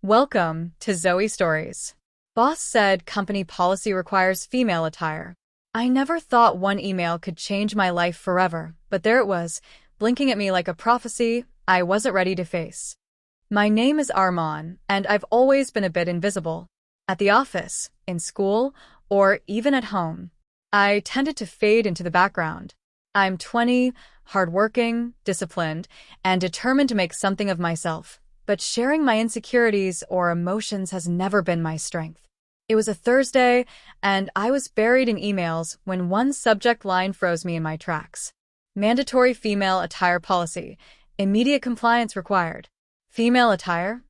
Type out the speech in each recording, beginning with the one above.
Welcome to Zoe Stories. Boss said company policy requires female attire. I never thought one email could change my life forever, but there it was, blinking at me like a prophecy I wasn't ready to face. My name is Armand, and I've always been a bit invisible. At the office, in school, or even at home, I tended to fade into the background. I'm 20, hardworking, disciplined, and determined to make something of myself. But sharing my insecurities or emotions has never been my strength. It was a Thursday, and I was buried in emails when one subject line froze me in my tracks. Mandatory female attire policy. Immediate compliance required. Female attire?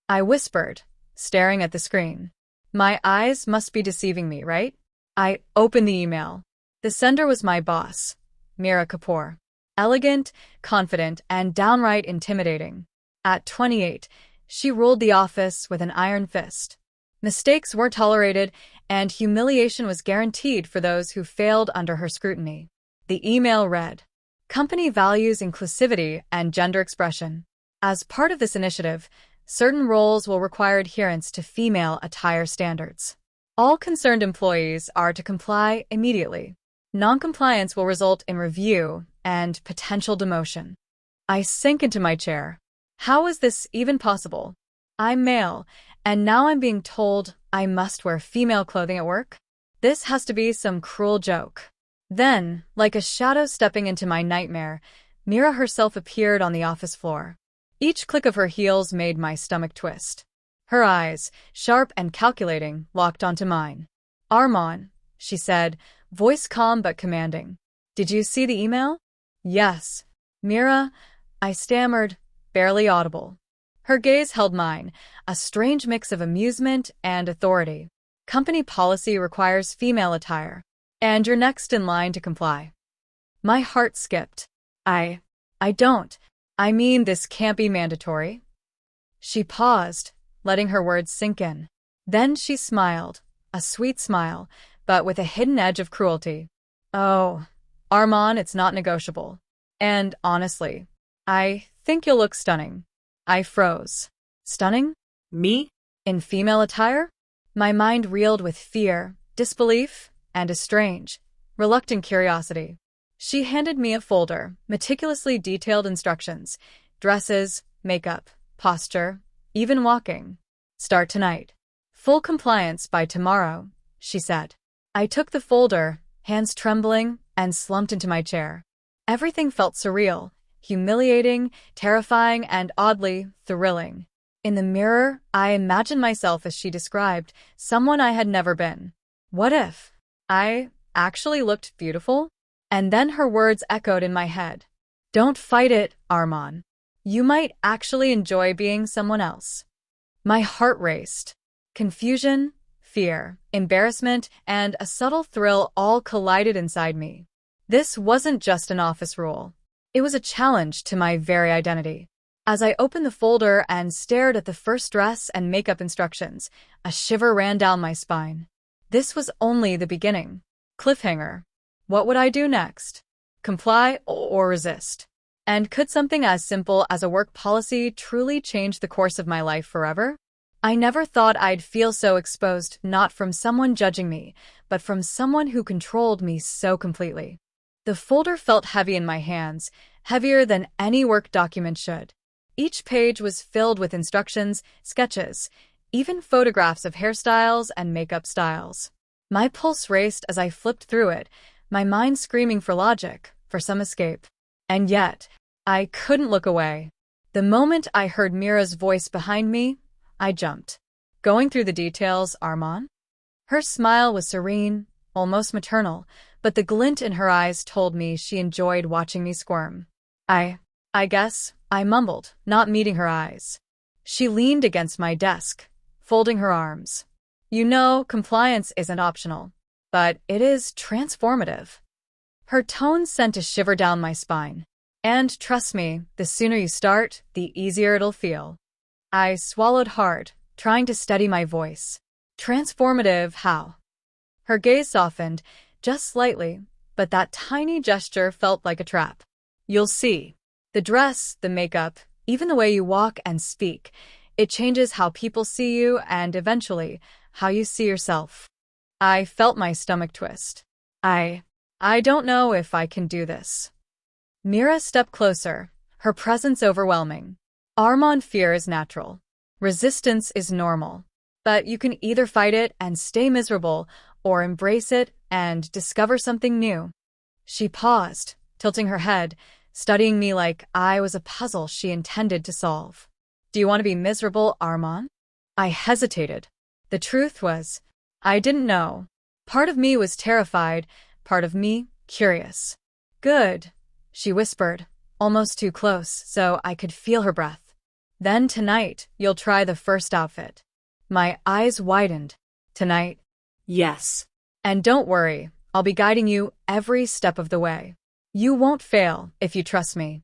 I whispered, staring at the screen. My eyes must be deceiving me, right? I opened the email. The sender was my boss, Mera. Elegant, confident, and downright intimidating. At 28, she ruled the office with an iron fist. Mistakes weren't tolerated, and humiliation was guaranteed for those who failed under her scrutiny. The email read, "Company values inclusivity and gender expression. As part of this initiative, certain roles will require adherence to female attire standards. All concerned employees are to comply immediately. Noncompliance will result in review and potential demotion." I sank into my chair. How is this even possible? I'm male, and now I'm being told I must wear female clothing at work? This has to be some cruel joke. Then, like a shadow stepping into my nightmare, Mera herself appeared on the office floor. Each click of her heels made my stomach twist. Her eyes, sharp and calculating, locked onto mine. "Armand," she said, voice calm but commanding. "Did you see the email?" "Yes." "Mera," I stammered, barely audible. Her gaze held mine, a strange mix of amusement and authority. "Company policy requires female attire, and you're next in line to comply." My heart skipped. I don't. I mean, this can't be mandatory." She paused, letting her words sink in. Then she smiled, a sweet smile, but with a hidden edge of cruelty. "Oh, Armand, it's not negotiable. And honestly, I think you'll look stunning." I froze. Stunning? Me? In female attire? My mind reeled with fear, disbelief, and a strange, reluctant curiosity. She handed me a folder, meticulously detailed instructions, dresses, makeup, posture, even walking. "Start tonight. Full compliance by tomorrow," she said. I took the folder, hands trembling, and slumped into my chair. Everything felt surreal. Humiliating, terrifying, and oddly thrilling. In the mirror, I imagined myself as she described, someone I had never been. What if I actually looked beautiful? And then her words echoed in my head. "Don't fight it, Armand. You might actually enjoy being someone else." My heart raced. Confusion, fear, embarrassment, and a subtle thrill all collided inside me. This wasn't just an office rule. It was a challenge to my very identity. As I opened the folder and stared at the first dress and makeup instructions, a shiver ran down my spine. This was only the beginning. Cliffhanger. What would I do next? Comply or resist? And could something as simple as a work policy truly change the course of my life forever? I never thought I'd feel so exposed, not from someone judging me, but from someone who controlled me so completely. The folder felt heavy in my hands, heavier than any work document should. Each page was filled with instructions, sketches, even photographs of hairstyles and makeup styles. My pulse raced as I flipped through it, my mind screaming for logic, for some escape. And yet, I couldn't look away. The moment I heard Mera's voice behind me, I jumped. "Going through the details, Armand?" Her smile was serene, almost maternal, but the glint in her eyes told me she enjoyed watching me squirm. I guess, I mumbled, not meeting her eyes. She leaned against my desk, folding her arms. "You know, compliance isn't optional, but it is transformative." Her tone sent a shiver down my spine. "And trust me, the sooner you start, the easier it'll feel." I swallowed hard, trying to steady my voice. "Transformative how?" Her gaze softened, just slightly, but that tiny gesture felt like a trap. "You'll see. The dress, the makeup, even the way you walk and speak, It changes how people see you and eventually how you see yourself. I felt my stomach twist. I don't know if I can do this. Mera stepped closer, her presence overwhelming. Armand, fear is natural. Resistance is normal. But you can either fight it and stay miserable, or embrace it and discover something new. She paused, tilting her head, studying me like I was a puzzle she intended to solve. Do you want to be miserable, Armand? I hesitated. The truth was, I didn't know. Part of me was terrified, part of me curious. Good, she whispered, almost too close so I could feel her breath. Then tonight, you'll try the first outfit. My eyes widened. Tonight? Yes. And don't worry, I'll be guiding you every step of the way. You won't fail if you trust me.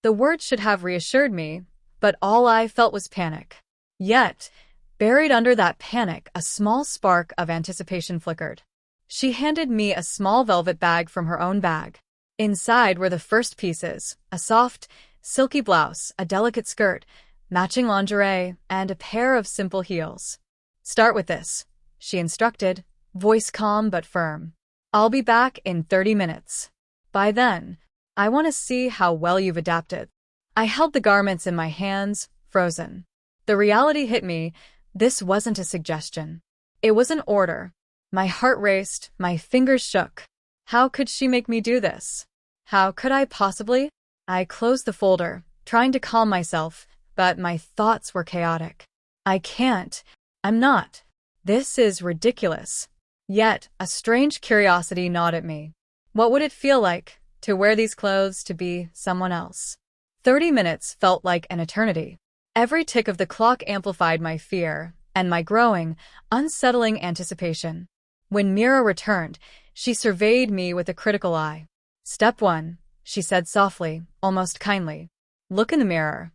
The words should have reassured me, but all I felt was panic. Yet, buried under that panic, a small spark of anticipation flickered. She handed me a small velvet bag from her own bag. Inside were the first pieces, a soft, silky blouse, a delicate skirt, matching lingerie, and a pair of simple heels. Start with this, she instructed, voice calm but firm. I'll be back in 30 minutes. By then, I want to see how well you've adapted. I held the garments in my hands, frozen. The reality hit me. This wasn't a suggestion. It was an order. My heart raced, my fingers shook. How could she make me do this? How could I possibly? I closed the folder, trying to calm myself, but my thoughts were chaotic. I can't. I'm not. This is ridiculous. Yet, a strange curiosity gnawed at me. What would it feel like to wear these clothes, to be someone else? 30 minutes felt like an eternity. Every tick of the clock amplified my fear and my growing, unsettling anticipation. When Mera returned, she surveyed me with a critical eye. Step 1, she said softly, almost kindly. Look in the mirror.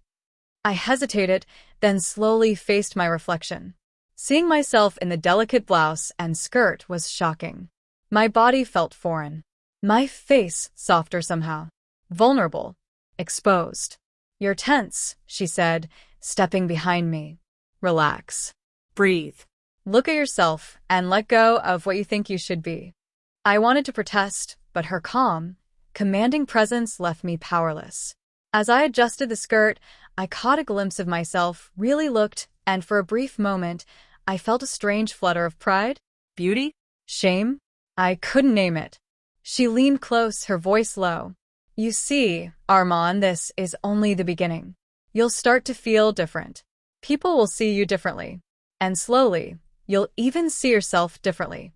I hesitated, then slowly faced my reflection. Seeing myself in the delicate blouse and skirt was shocking. My body felt foreign. My face softer somehow. Vulnerable. Exposed. You're tense, she said, stepping behind me. Relax. Breathe. Look at yourself and let go of what you think you should be. I wanted to protest, but her calm, commanding presence left me powerless. As I adjusted the skirt, I caught a glimpse of myself, really looked, and for a brief moment, I felt a strange flutter of pride, beauty, shame. I couldn't name it. She leaned close, her voice low. You see, Armand, this is only the beginning. You'll start to feel different. People will see you differently. And slowly, you'll even see yourself differently.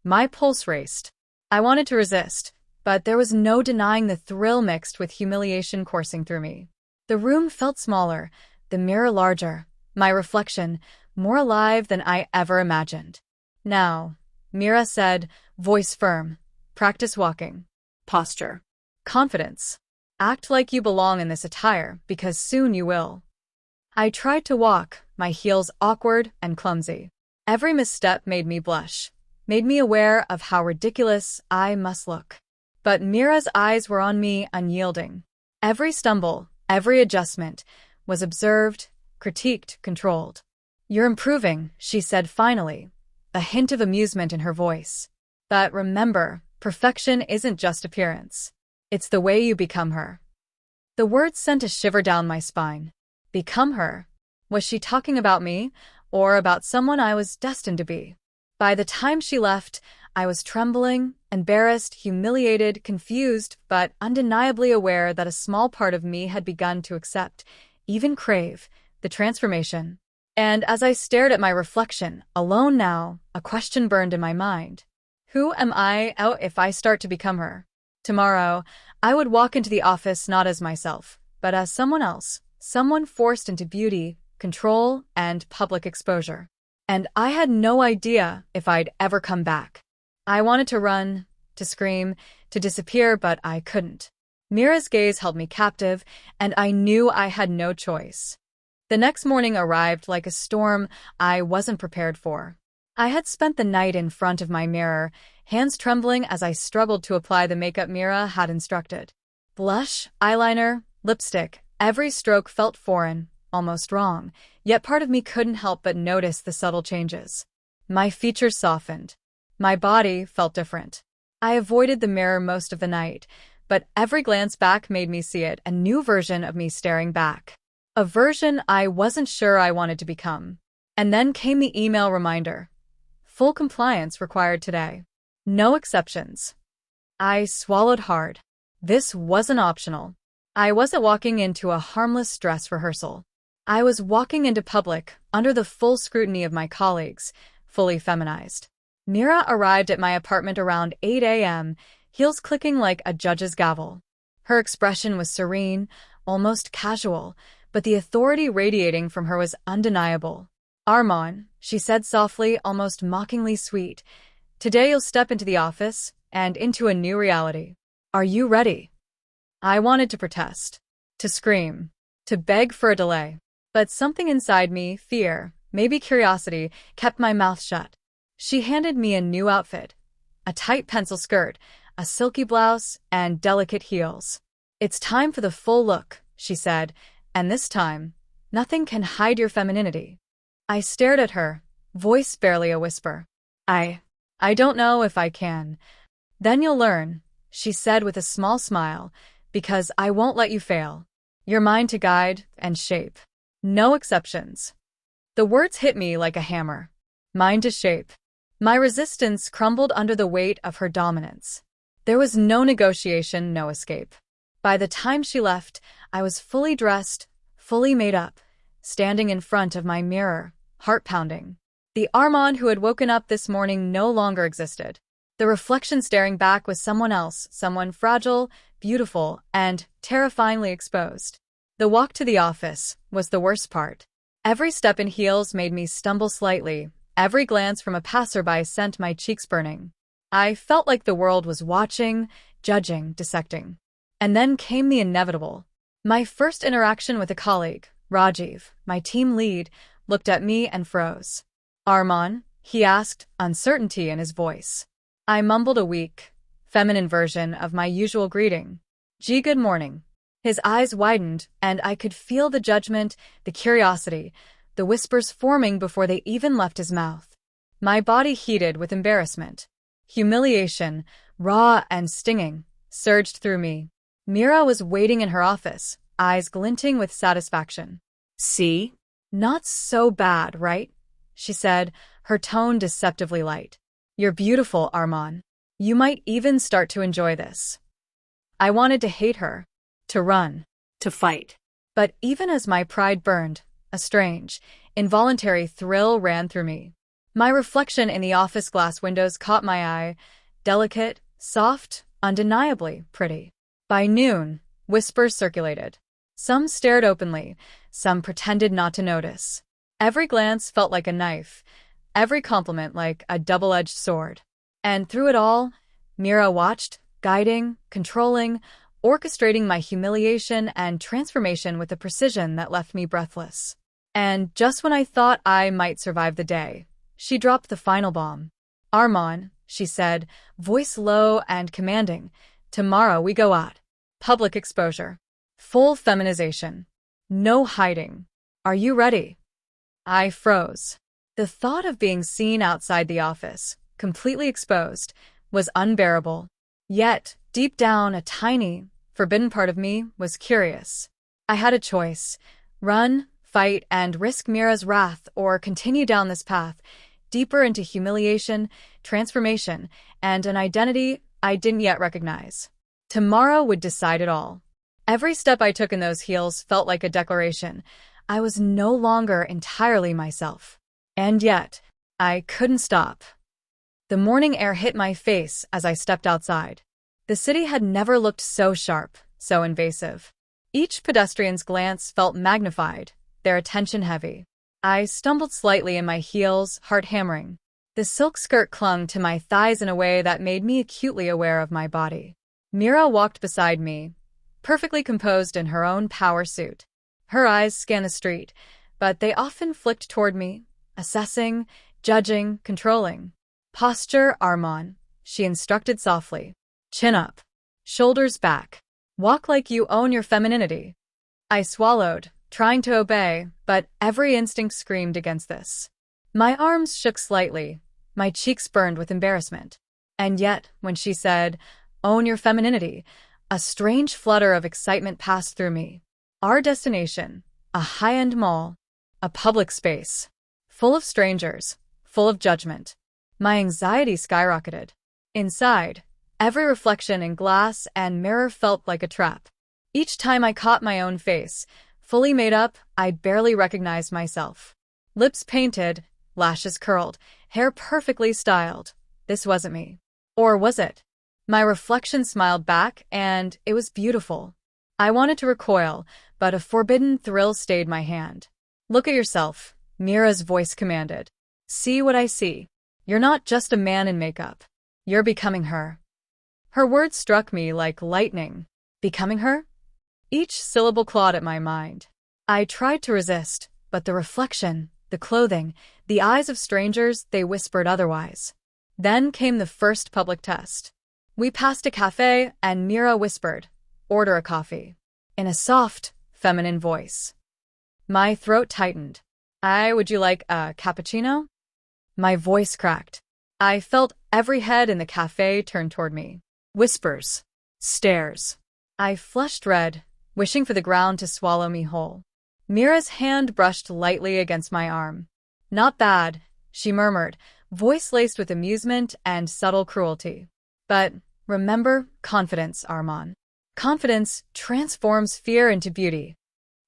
My pulse raced. I wanted to resist, but there was no denying the thrill mixed with humiliation coursing through me. The room felt smaller, the mirror larger, my reflection more alive than I ever imagined. Now, Mera said, voice firm, practice walking. Posture. Confidence. Act like you belong in this attire, because soon you will. I tried to walk, my heels awkward and clumsy. Every misstep made me blush, made me aware of how ridiculous I must look. But Mera's eyes were on me, unyielding. Every stumble, every adjustment, was observed, critiqued, controlled. You're improving, she said finally, a hint of amusement in her voice. But remember, perfection isn't just appearance. It's the way you become her. The words sent a shiver down my spine. Become her? Was she talking about me, or about someone I was destined to be? By the time she left, I was trembling, embarrassed, humiliated, confused, but undeniably aware that a small part of me had begun to accept, even crave, the transformation. And as I stared at my reflection, alone now, a question burned in my mind. Who am I out if I start to become her? Tomorrow, I would walk into the office not as myself, but as someone else, someone forced into beauty, control, and public exposure. And I had no idea if I'd ever come back. I wanted to run, to scream, to disappear, but I couldn't. Mera's gaze held me captive, and I knew I had no choice. The next morning arrived like a storm I wasn't prepared for. I had spent the night in front of my mirror, hands trembling as I struggled to apply the makeup Mera had instructed. Blush, eyeliner, lipstick, every stroke felt foreign, almost wrong, yet part of me couldn't help but notice the subtle changes. My features softened. My body felt different. I avoided the mirror most of the night, but every glance back made me see it, a new version of me staring back. A version I wasn't sure I wanted to become. And then came the email reminder. Full compliance required today. No exceptions. I swallowed hard. This wasn't optional. I wasn't walking into a harmless dress rehearsal. I was walking into public, under the full scrutiny of my colleagues, fully feminized. Mera arrived at my apartment around 8 a.m., heels clicking like a judge's gavel. Her expression was serene, almost casual, but the authority radiating from her was undeniable. Armand, she said softly, almost mockingly sweet, today you'll step into the office and into a new reality. Are you ready? I wanted to protest, to scream, to beg for a delay. But something inside me, fear, maybe curiosity, kept my mouth shut. She handed me a new outfit, a tight pencil skirt, a silky blouse, and delicate heels. It's time for the full look, she said, and this time, nothing can hide your femininity. I stared at her, voice barely a whisper. I don't know if I can. Then you'll learn, she said with a small smile, because I won't let you fail. You're mine to guide and shape. No exceptions. The words hit me like a hammer. Mine to shape. My resistance crumbled under the weight of her dominance. There was no negotiation, no escape. By the time she left, I was fully dressed, fully made up, standing in front of my mirror, heart pounding. The Armand who had woken up this morning no longer existed. The reflection staring back was someone else, someone fragile, beautiful, and terrifyingly exposed. The walk to the office was the worst part. Every step in heels made me stumble slightly. Every glance from a passerby sent my cheeks burning. I felt like the world was watching, judging, dissecting. And then came the inevitable. My first interaction with a colleague, Rajiv, my team lead, looked at me and froze. Armand, he asked, uncertainty in his voice. I mumbled a weak, feminine version of my usual greeting. Gee, good morning. His eyes widened, and I could feel the judgment, the curiosity, the whispers forming before they even left his mouth. My body heated with embarrassment. Humiliation, raw and stinging, surged through me. Mera was waiting in her office, eyes glinting with satisfaction. See? Not so bad, right? She said, her tone deceptively light. You're beautiful, Armand. You might even start to enjoy this. I wanted to hate her, to run, To fight. but even as my pride burned, a strange, involuntary thrill ran through me. My reflection in the office glass windows caught my eye, delicate, soft, undeniably pretty. By noon, whispers circulated. Some stared openly, some pretended not to notice. Every glance felt like a knife, every compliment like a double-edged sword. And through it all, Mera watched, guiding, controlling, orchestrating my humiliation and transformation with a precision that left me breathless. And just when I thought I might survive the day, she dropped the final bomb. Armand, she said, voice low and commanding, tomorrow we go out. Public exposure. Full feminization. No hiding. Are you ready? I froze. The thought of being seen outside the office, completely exposed, was unbearable. Yet, deep down, a tiny, forbidden part of me was curious. I had a choice. Run, fight, and risk Mera's wrath, or continue down this path, deeper into humiliation, transformation, and an identity I didn't yet recognize. Tomorrow would decide it all. Every step I took in those heels felt like a declaration. I was no longer entirely myself. And yet, I couldn't stop. The morning air hit my face as I stepped outside. The city had never looked so sharp, so invasive. Each pedestrian's glance felt magnified, their attention heavy. I stumbled slightly in my heels, heart hammering. The silk skirt clung to my thighs in a way that made me acutely aware of my body. Mera walked beside me, perfectly composed in her own power suit. Her eyes scanned the street, but they often flicked toward me, assessing, judging, controlling. Posture, Armand, she instructed softly. Chin up. Shoulders back. Walk like you own your femininity. I swallowed, trying to obey, but every instinct screamed against this. My arms shook slightly, my cheeks burned with embarrassment. And yet, when she said, "Own your femininity," a strange flutter of excitement passed through me. Our destination, a high-end mall, a public space, full of strangers, full of judgment. My anxiety skyrocketed. Inside, every reflection in glass and mirror felt like a trap. Each time I caught my own face, fully made up, I barely recognized myself. Lips painted, lashes curled, hair perfectly styled. This wasn't me. Or was it? My reflection smiled back, and it was beautiful. I wanted to recoil, but a forbidden thrill stayed my hand. "Look at yourself," Mera's voice commanded. "See what I see. You're not just a man in makeup. You're becoming her." Her words struck me like lightning. Becoming her? Each syllable clawed at my mind. I tried to resist, but the reflection, the clothing, the eyes of strangers, they whispered otherwise. Then came the first public test. We passed a cafe, and Mera whispered, "Order a coffee," in a soft, feminine voice. My throat tightened. Would you like a cappuccino?" My voice cracked. I felt every head in the cafe turn toward me. Whispers. Stares. I flushed red, wishing for the ground to swallow me whole. Mera's hand brushed lightly against my arm. "Not bad," she murmured, voice laced with amusement and subtle cruelty. "But remember, confidence, Armand. Confidence transforms fear into beauty."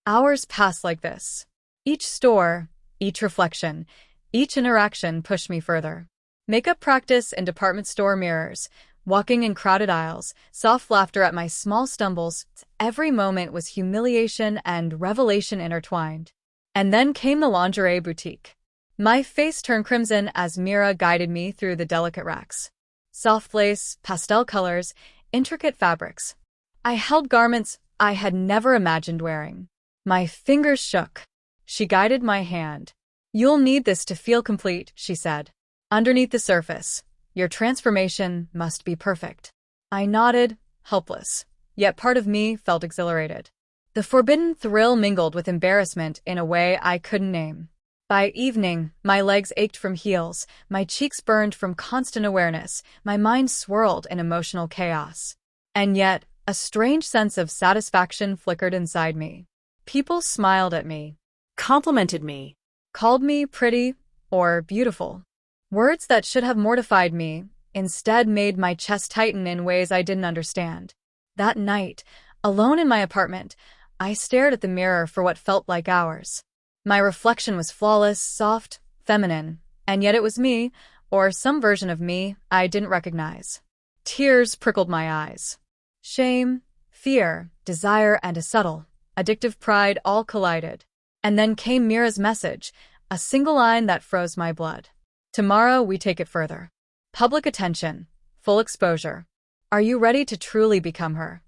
Hours passed like this. Each store, each reflection, each interaction pushed me further. Makeup practice in department store mirrors, walking in crowded aisles, soft laughter at my small stumbles. Every moment was humiliation and revelation intertwined. And then came the lingerie boutique. My face turned crimson as Mera guided me through the delicate racks. Soft lace, pastel colors, intricate fabrics. I held garments I had never imagined wearing. My fingers shook. She guided my hand. "You'll need this to feel complete," she said. "Underneath the surface, your transformation must be perfect." I nodded, helpless, yet part of me felt exhilarated. The forbidden thrill mingled with embarrassment in a way I couldn't name. By evening, my legs ached from heels, my cheeks burned from constant awareness, my mind swirled in emotional chaos. And yet, a strange sense of satisfaction flickered inside me. People smiled at me, Complimented me. called me pretty or beautiful. Words that should have mortified me instead made my chest tighten in ways I didn't understand. That night, alone in my apartment, I stared at the mirror for what felt like hours. My reflection was flawless, soft, feminine, and yet it was me, or some version of me I didn't recognize. Tears prickled my eyes. Shame, fear, desire, and a subtle, addictive pride all collided. And then came Mera's message, a single line that froze my blood. "Tomorrow we take it further. Public attention, full exposure. Are you ready to truly become her?"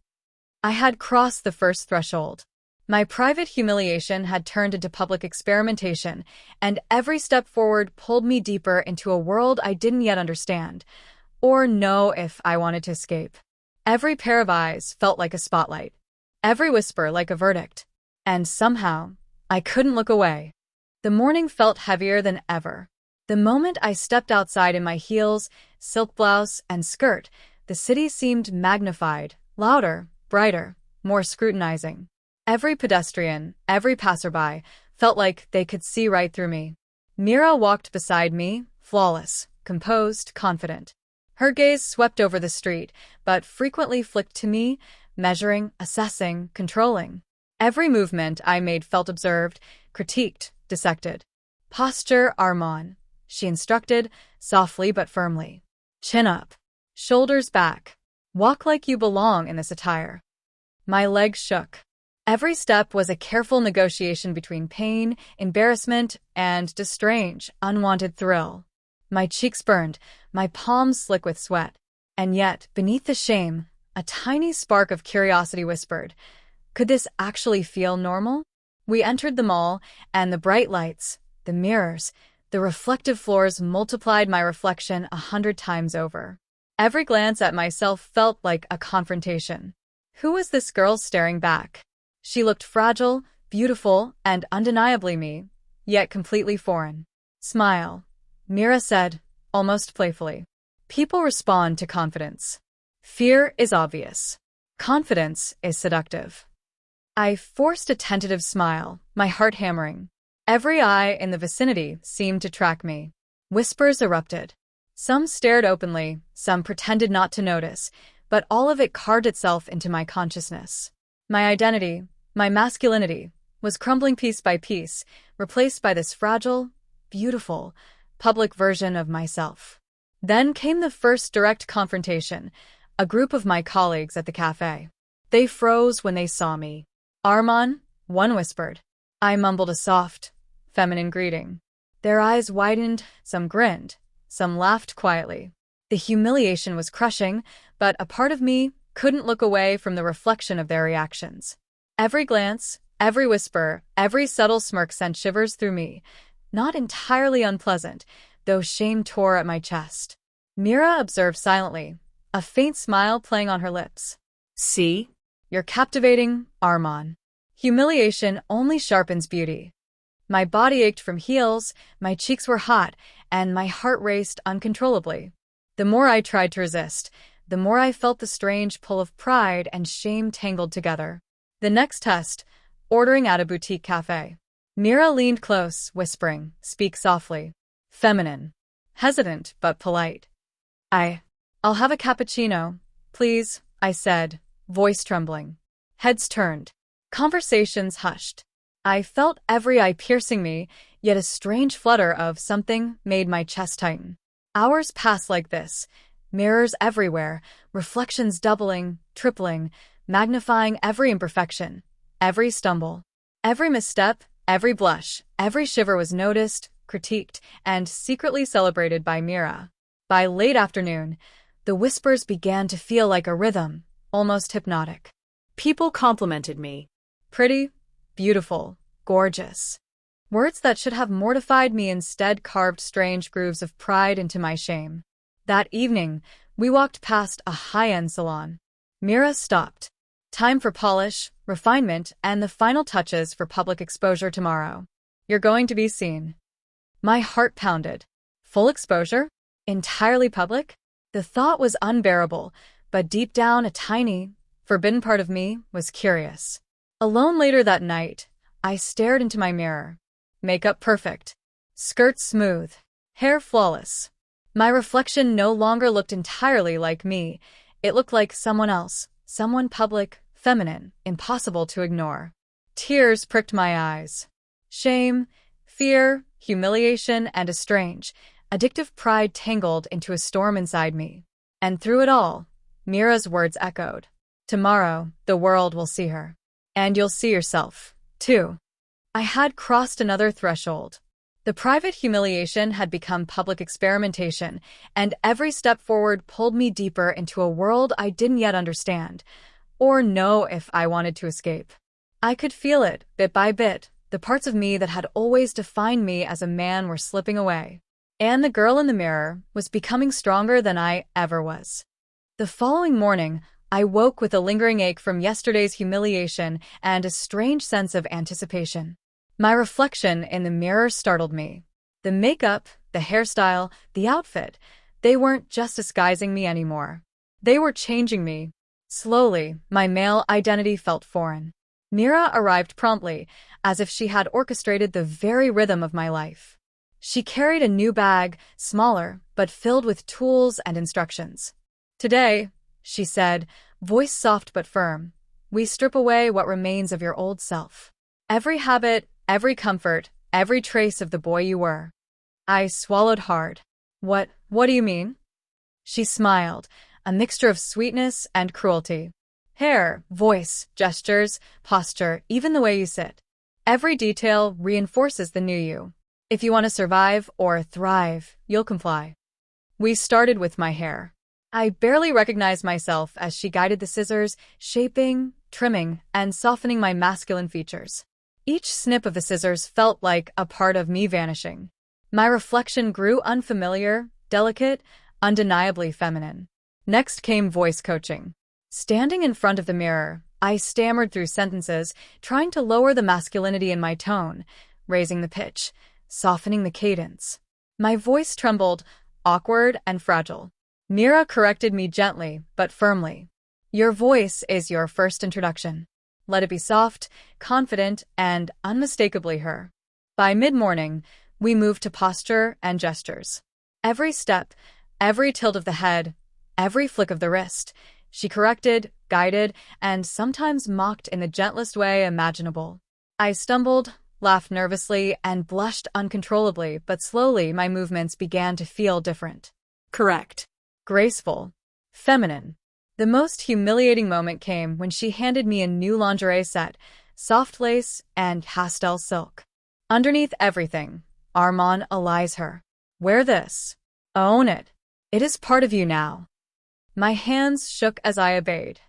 I had crossed the first threshold. My private humiliation had turned into public experimentation, and every step forward pulled me deeper into a world I didn't yet understand, or know if I wanted to escape. Every pair of eyes felt like a spotlight, every whisper like a verdict, and somehow, I couldn't look away. The morning felt heavier than ever. The moment I stepped outside in my heels, silk blouse, and skirt, the city seemed magnified, louder, brighter, more scrutinizing. Every pedestrian, every passerby, felt like they could see right through me. Mera walked beside me, flawless, composed, confident. Her gaze swept over the street, but frequently flicked to me, measuring, assessing, controlling. Every movement I made felt observed, critiqued, dissected. "Posture, Armand," she instructed, softly but firmly. "Chin up. Shoulders back. Walk like you belong in this attire." My legs shook. Every step was a careful negotiation between pain, embarrassment, and a strange, unwanted thrill. My cheeks burned, my palms slick with sweat. And yet, beneath the shame, a tiny spark of curiosity whispered, could this actually feel normal? We entered the mall, and the bright lights, the mirrors, the reflective floors multiplied my reflection 100 times over. Every glance at myself felt like a confrontation. Who was this girl staring back? She looked fragile, beautiful and undeniably me, yet completely foreign. Smile, Mera said, almost playfully. People respond to confidence. Fear is obvious. Confidence is seductive. I forced a tentative smile, my heart hammering. Every eye in the vicinity seemed to track me. Whispers erupted. Some stared openly, some pretended not to notice, but all of it carved itself into my consciousness. My identity, my masculinity, was crumbling piece by piece, replaced by this fragile, beautiful, public version of myself. Then came the first direct confrontation, a group of my colleagues at the cafe. They froze when they saw me. Arman, one whispered. I mumbled a soft, feminine greeting. Their eyes widened, some grinned, some laughed quietly. The humiliation was crushing, but a part of me couldn't look away from the reflection of their reactions. Every glance, every whisper, every subtle smirk sent shivers through me, not entirely unpleasant, though shame tore at my chest. Mera observed silently, a faint smile playing on her lips. See? You're captivating, Arman. Humiliation only sharpens beauty. My body ached from heels, my cheeks were hot, and my heart raced uncontrollably. The more I tried to resist, the more I felt the strange pull of pride and shame tangled together. The next test, ordering at a boutique cafe. Mera leaned close, whispering, "Speak softly." Feminine. Hesitant, but polite. I'll have a cappuccino, please, I said, voice trembling. Heads turned. Conversations hushed. I felt every eye piercing me, yet a strange flutter of something made my chest tighten. Hours passed like this, mirrors everywhere, reflections doubling, tripling, magnifying every imperfection, every stumble. Every misstep, every blush, every shiver was noticed, critiqued, and secretly celebrated by Mera. By late afternoon, the whispers began to feel like a rhythm, almost hypnotic. People complimented me. Pretty, beautiful, gorgeous. Words that should have mortified me instead carved strange grooves of pride into my shame. That evening, we walked past a high-end salon. Mera stopped. Time for polish, refinement, and the final touches for public exposure tomorrow. You're going to be seen. My heart pounded. Full exposure? Entirely public? The thought was unbearable, but deep down a tiny, forbidden part of me was curious. Alone later that night, I stared into my mirror. Makeup perfect. Skirt smooth. Hair flawless. My reflection no longer looked entirely like me. It looked like someone else, someone public, feminine, impossible to ignore. Tears pricked my eyes. Shame, fear, humiliation, and a strange, addictive pride tangled into a storm inside me. And through it all, Mera's words echoed. Tomorrow, the world will see her. And you'll see yourself, too. I had crossed another threshold. The private humiliation had become public experimentation, and every step forward pulled me deeper into a world I didn't yet understand, or know if I wanted to escape. I could feel it, bit by bit, the parts of me that had always defined me as a man were slipping away. And the girl in the mirror was becoming stronger than I ever was. The following morning, I woke with a lingering ache from yesterday's humiliation and a strange sense of anticipation. My reflection in the mirror startled me. The makeup, the hairstyle, the outfit, they weren't just disguising me anymore. They were changing me. Slowly, my male identity felt foreign. Mera arrived promptly, as if she had orchestrated the very rhythm of my life. She carried a new bag, smaller, but filled with tools and instructions. Today, she said, voice soft but firm, we strip away what remains of your old self. Every habit, every comfort, every trace of the boy you were. I swallowed hard. What do you mean? She smiled, a mixture of sweetness and cruelty. Hair, voice, gestures, posture, even the way you sit. Every detail reinforces the new you. If you want to survive or thrive, you'll comply. We started with my hair. I barely recognized myself as she guided the scissors, shaping, trimming, and softening my masculine features. Each snip of the scissors felt like a part of me vanishing. My reflection grew unfamiliar, delicate, undeniably feminine. Next came voice coaching. Standing in front of the mirror, I stammered through sentences, trying to lower the masculinity in my tone, raising the pitch, softening the cadence. My voice trembled, awkward and fragile. Mera corrected me gently, but firmly. Your voice is your first introduction. Let it be soft, confident, and unmistakably her. By mid-morning, we moved to posture and gestures. Every step, every tilt of the head, every flick of the wrist, she corrected, guided, and sometimes mocked in the gentlest way imaginable. I stumbled, laughed nervously, and blushed uncontrollably, but slowly my movements began to feel different. Correct. Graceful. Feminine. The most humiliating moment came when she handed me a new lingerie set, soft lace and pastel silk. Underneath everything, Armand allies her. Wear this. Own it. It is part of you now. My hands shook as I obeyed.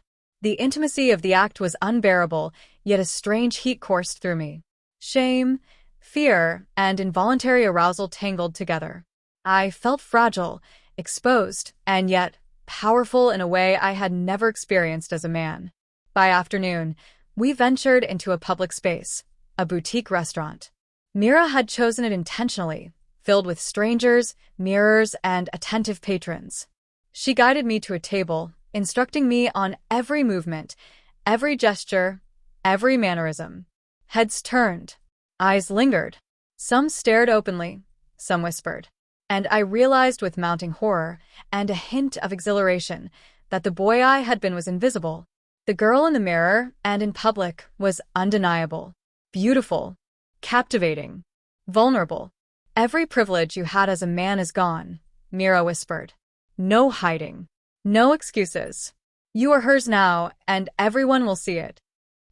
The intimacy of the act was unbearable, yet a strange heat coursed through me. Shame, fear, and involuntary arousal tangled together. I felt fragile, exposed, and yet powerful in a way I had never experienced as a man. By afternoon, we ventured into a public space, a boutique restaurant. Mera had chosen it intentionally, filled with strangers, mirrors, and attentive patrons. She guided me to a table, instructing me on every movement, every gesture, every mannerism. Heads turned. Eyes lingered. Some stared openly, some whispered. And I realized with mounting horror and a hint of exhilaration that the boy I had been was invisible. The girl in the mirror and in public was undeniable, beautiful, captivating, vulnerable. Every privilege you had as a man is gone, Mera whispered. No hiding. No excuses. You are hers now, and everyone will see it.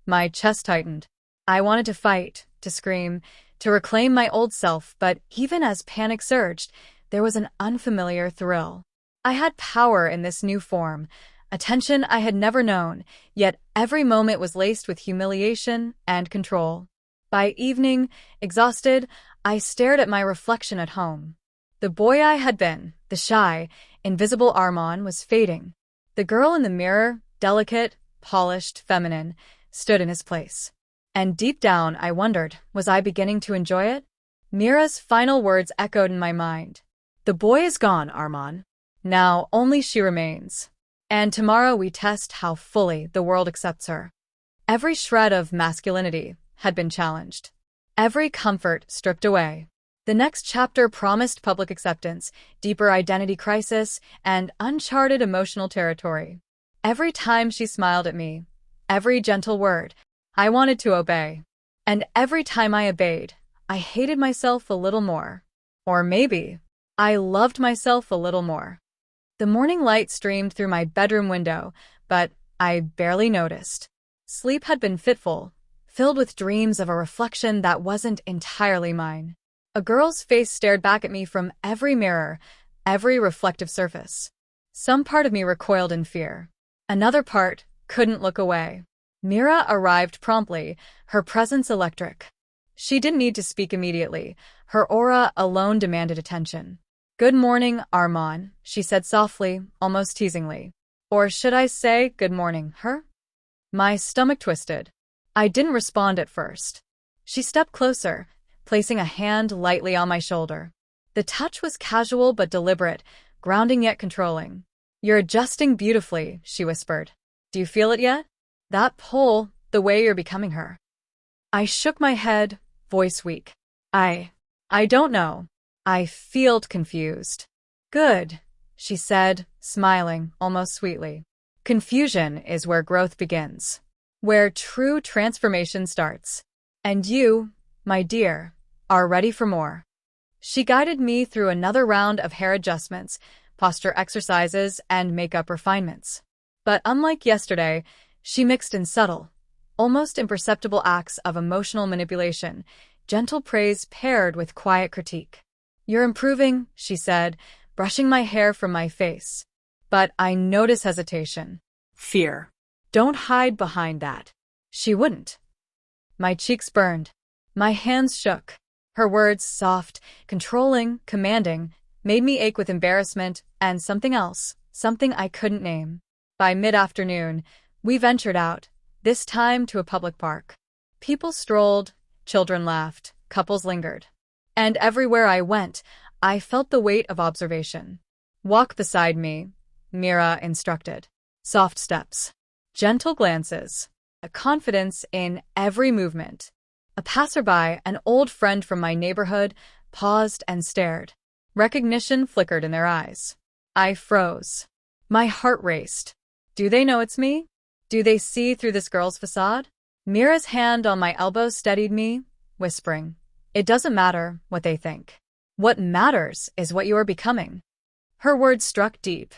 My chest tightened. I wanted to fight, to scream, to reclaim my old self, but even as panic surged, there was an unfamiliar thrill. I had power in this new form, a tension I had never known, yet every moment was laced with humiliation and control. By evening, exhausted, I stared at my reflection at home. The boy I had been, the shy, invisible Armand, was fading. The girl in the mirror, delicate, polished, feminine, stood in his place. And deep down, I wondered, was I beginning to enjoy it? Mera's final words echoed in my mind. The boy is gone, Armand. Now only she remains. And tomorrow we test how fully the world accepts her. Every shred of masculinity had been challenged. Every comfort stripped away. The next chapter promised public acceptance, deeper identity crisis, and uncharted emotional territory. Every time she smiled at me, every gentle word, I wanted to obey. And every time I obeyed, I hated myself a little more. Or maybe, I loved myself a little more. The morning light streamed through my bedroom window, but I barely noticed. Sleep had been fitful, filled with dreams of a reflection that wasn't entirely mine. A girl's face stared back at me from every mirror, every reflective surface. Some part of me recoiled in fear. Another part couldn't look away. Mera arrived promptly, her presence electric. She didn't need to speak immediately. Her aura alone demanded attention. Good morning, Armand, she said softly, almost teasingly. Or should I say good morning, her? My stomach twisted. I didn't respond at first. She stepped closer, placing a hand lightly on my shoulder. The touch was casual but deliberate, grounding yet controlling. You're adjusting beautifully, she whispered. Do you feel it yet? That pull, the way you're becoming her. I shook my head, voice weak. I don't know. I felt confused. Good, she said, smiling, almost sweetly. Confusion is where growth begins, where true transformation starts. And you, my dear, are ready for more. She guided me through another round of hair adjustments, posture exercises, and makeup refinements. But unlike yesterday, she mixed in subtle, almost imperceptible acts of emotional manipulation, gentle praise paired with quiet critique. You're improving, she said, brushing my hair from my face. But I notice hesitation. Fear. Don't hide behind that. She wouldn't. My cheeks burned. My hands shook. Her words, soft, controlling, commanding, made me ache with embarrassment and something else, something I couldn't name. By mid-afternoon, we ventured out, this time to a public park. People strolled, children laughed, couples lingered. And everywhere I went, I felt the weight of observation. Walk beside me, Mera instructed. Soft steps, gentle glances, a confidence in every movement. A passerby, an old friend from my neighborhood, paused and stared. Recognition flickered in their eyes. I froze. My heart raced. Do they know it's me? Do they see through this girl's facade? Mira's hand on my elbow steadied me, whispering, "It doesn't matter what they think. What matters is what you are becoming." Her words struck deep.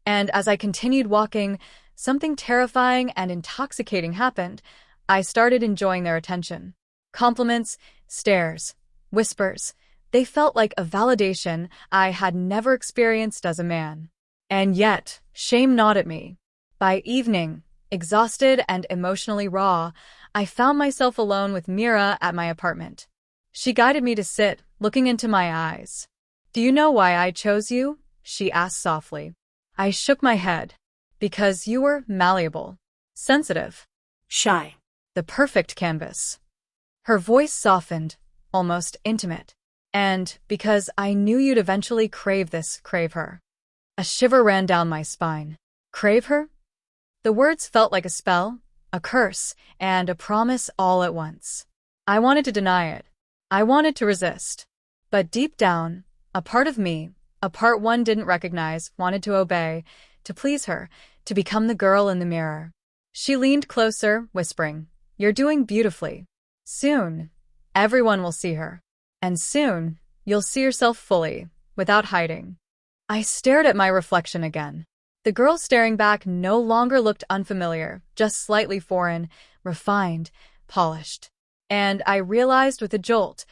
And as I continued walking, something terrifying and intoxicating happened. I started enjoying their attention. Compliments, stares, whispers. They felt like a validation I had never experienced as a man. And yet, shame gnawed at me. By evening, exhausted and emotionally raw, I found myself alone with Mera at my apartment. She guided me to sit, looking into my eyes. "Do you know why I chose you?" she asked softly. I shook my head. "Because you were malleable, sensitive, Shy. the perfect canvas." Her voice softened, almost intimate. "And because I knew you'd eventually crave her." A shiver ran down my spine. Crave her? The words felt like a spell, a curse, and a promise all at once. I wanted to deny it. I wanted to resist. But deep down, a part of me, a part one didn't recognize, wanted to obey, to please her, to become the girl in the mirror. She leaned closer, whispering, "You're doing beautifully. Soon, everyone will see her. And soon, you'll see yourself fully, without hiding." I stared at my reflection again. The girl staring back no longer looked unfamiliar, just slightly foreign, refined, polished. And I realized with a jolt,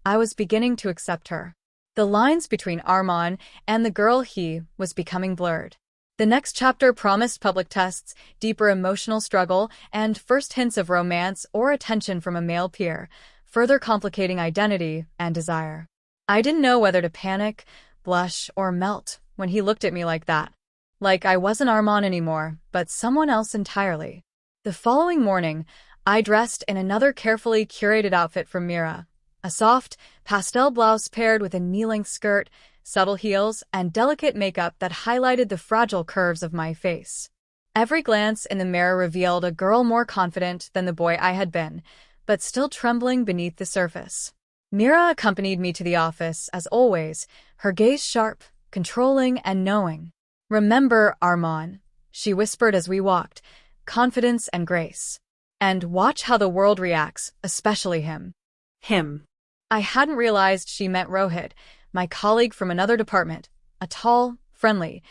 I was beginning to accept her. The lines between Armand and the girl he was becoming blurred. The next chapter promised public tests, deeper emotional struggle, and first hints of romance or attention from a male peer, further complicating identity and desire. I didn't know whether to panic, blush, or melt when he looked at me like that. Like I wasn't Armand anymore, but someone else entirely. The following morning, I dressed in another carefully curated outfit from Mera. A soft, pastel blouse paired with a knee-length skirt, subtle heels, and delicate makeup that highlighted the fragile curves of my face. Every glance in the mirror revealed a girl more confident than the boy I had been, but still trembling beneath the surface. Mera accompanied me to the office, as always, her gaze sharp, controlling, and knowing. "Remember, Armand," she whispered as we walked, "confidence and grace. And watch how the world reacts, especially him." Him. I hadn't realized she meant Rohit, my colleague from another department, a tall, friendly,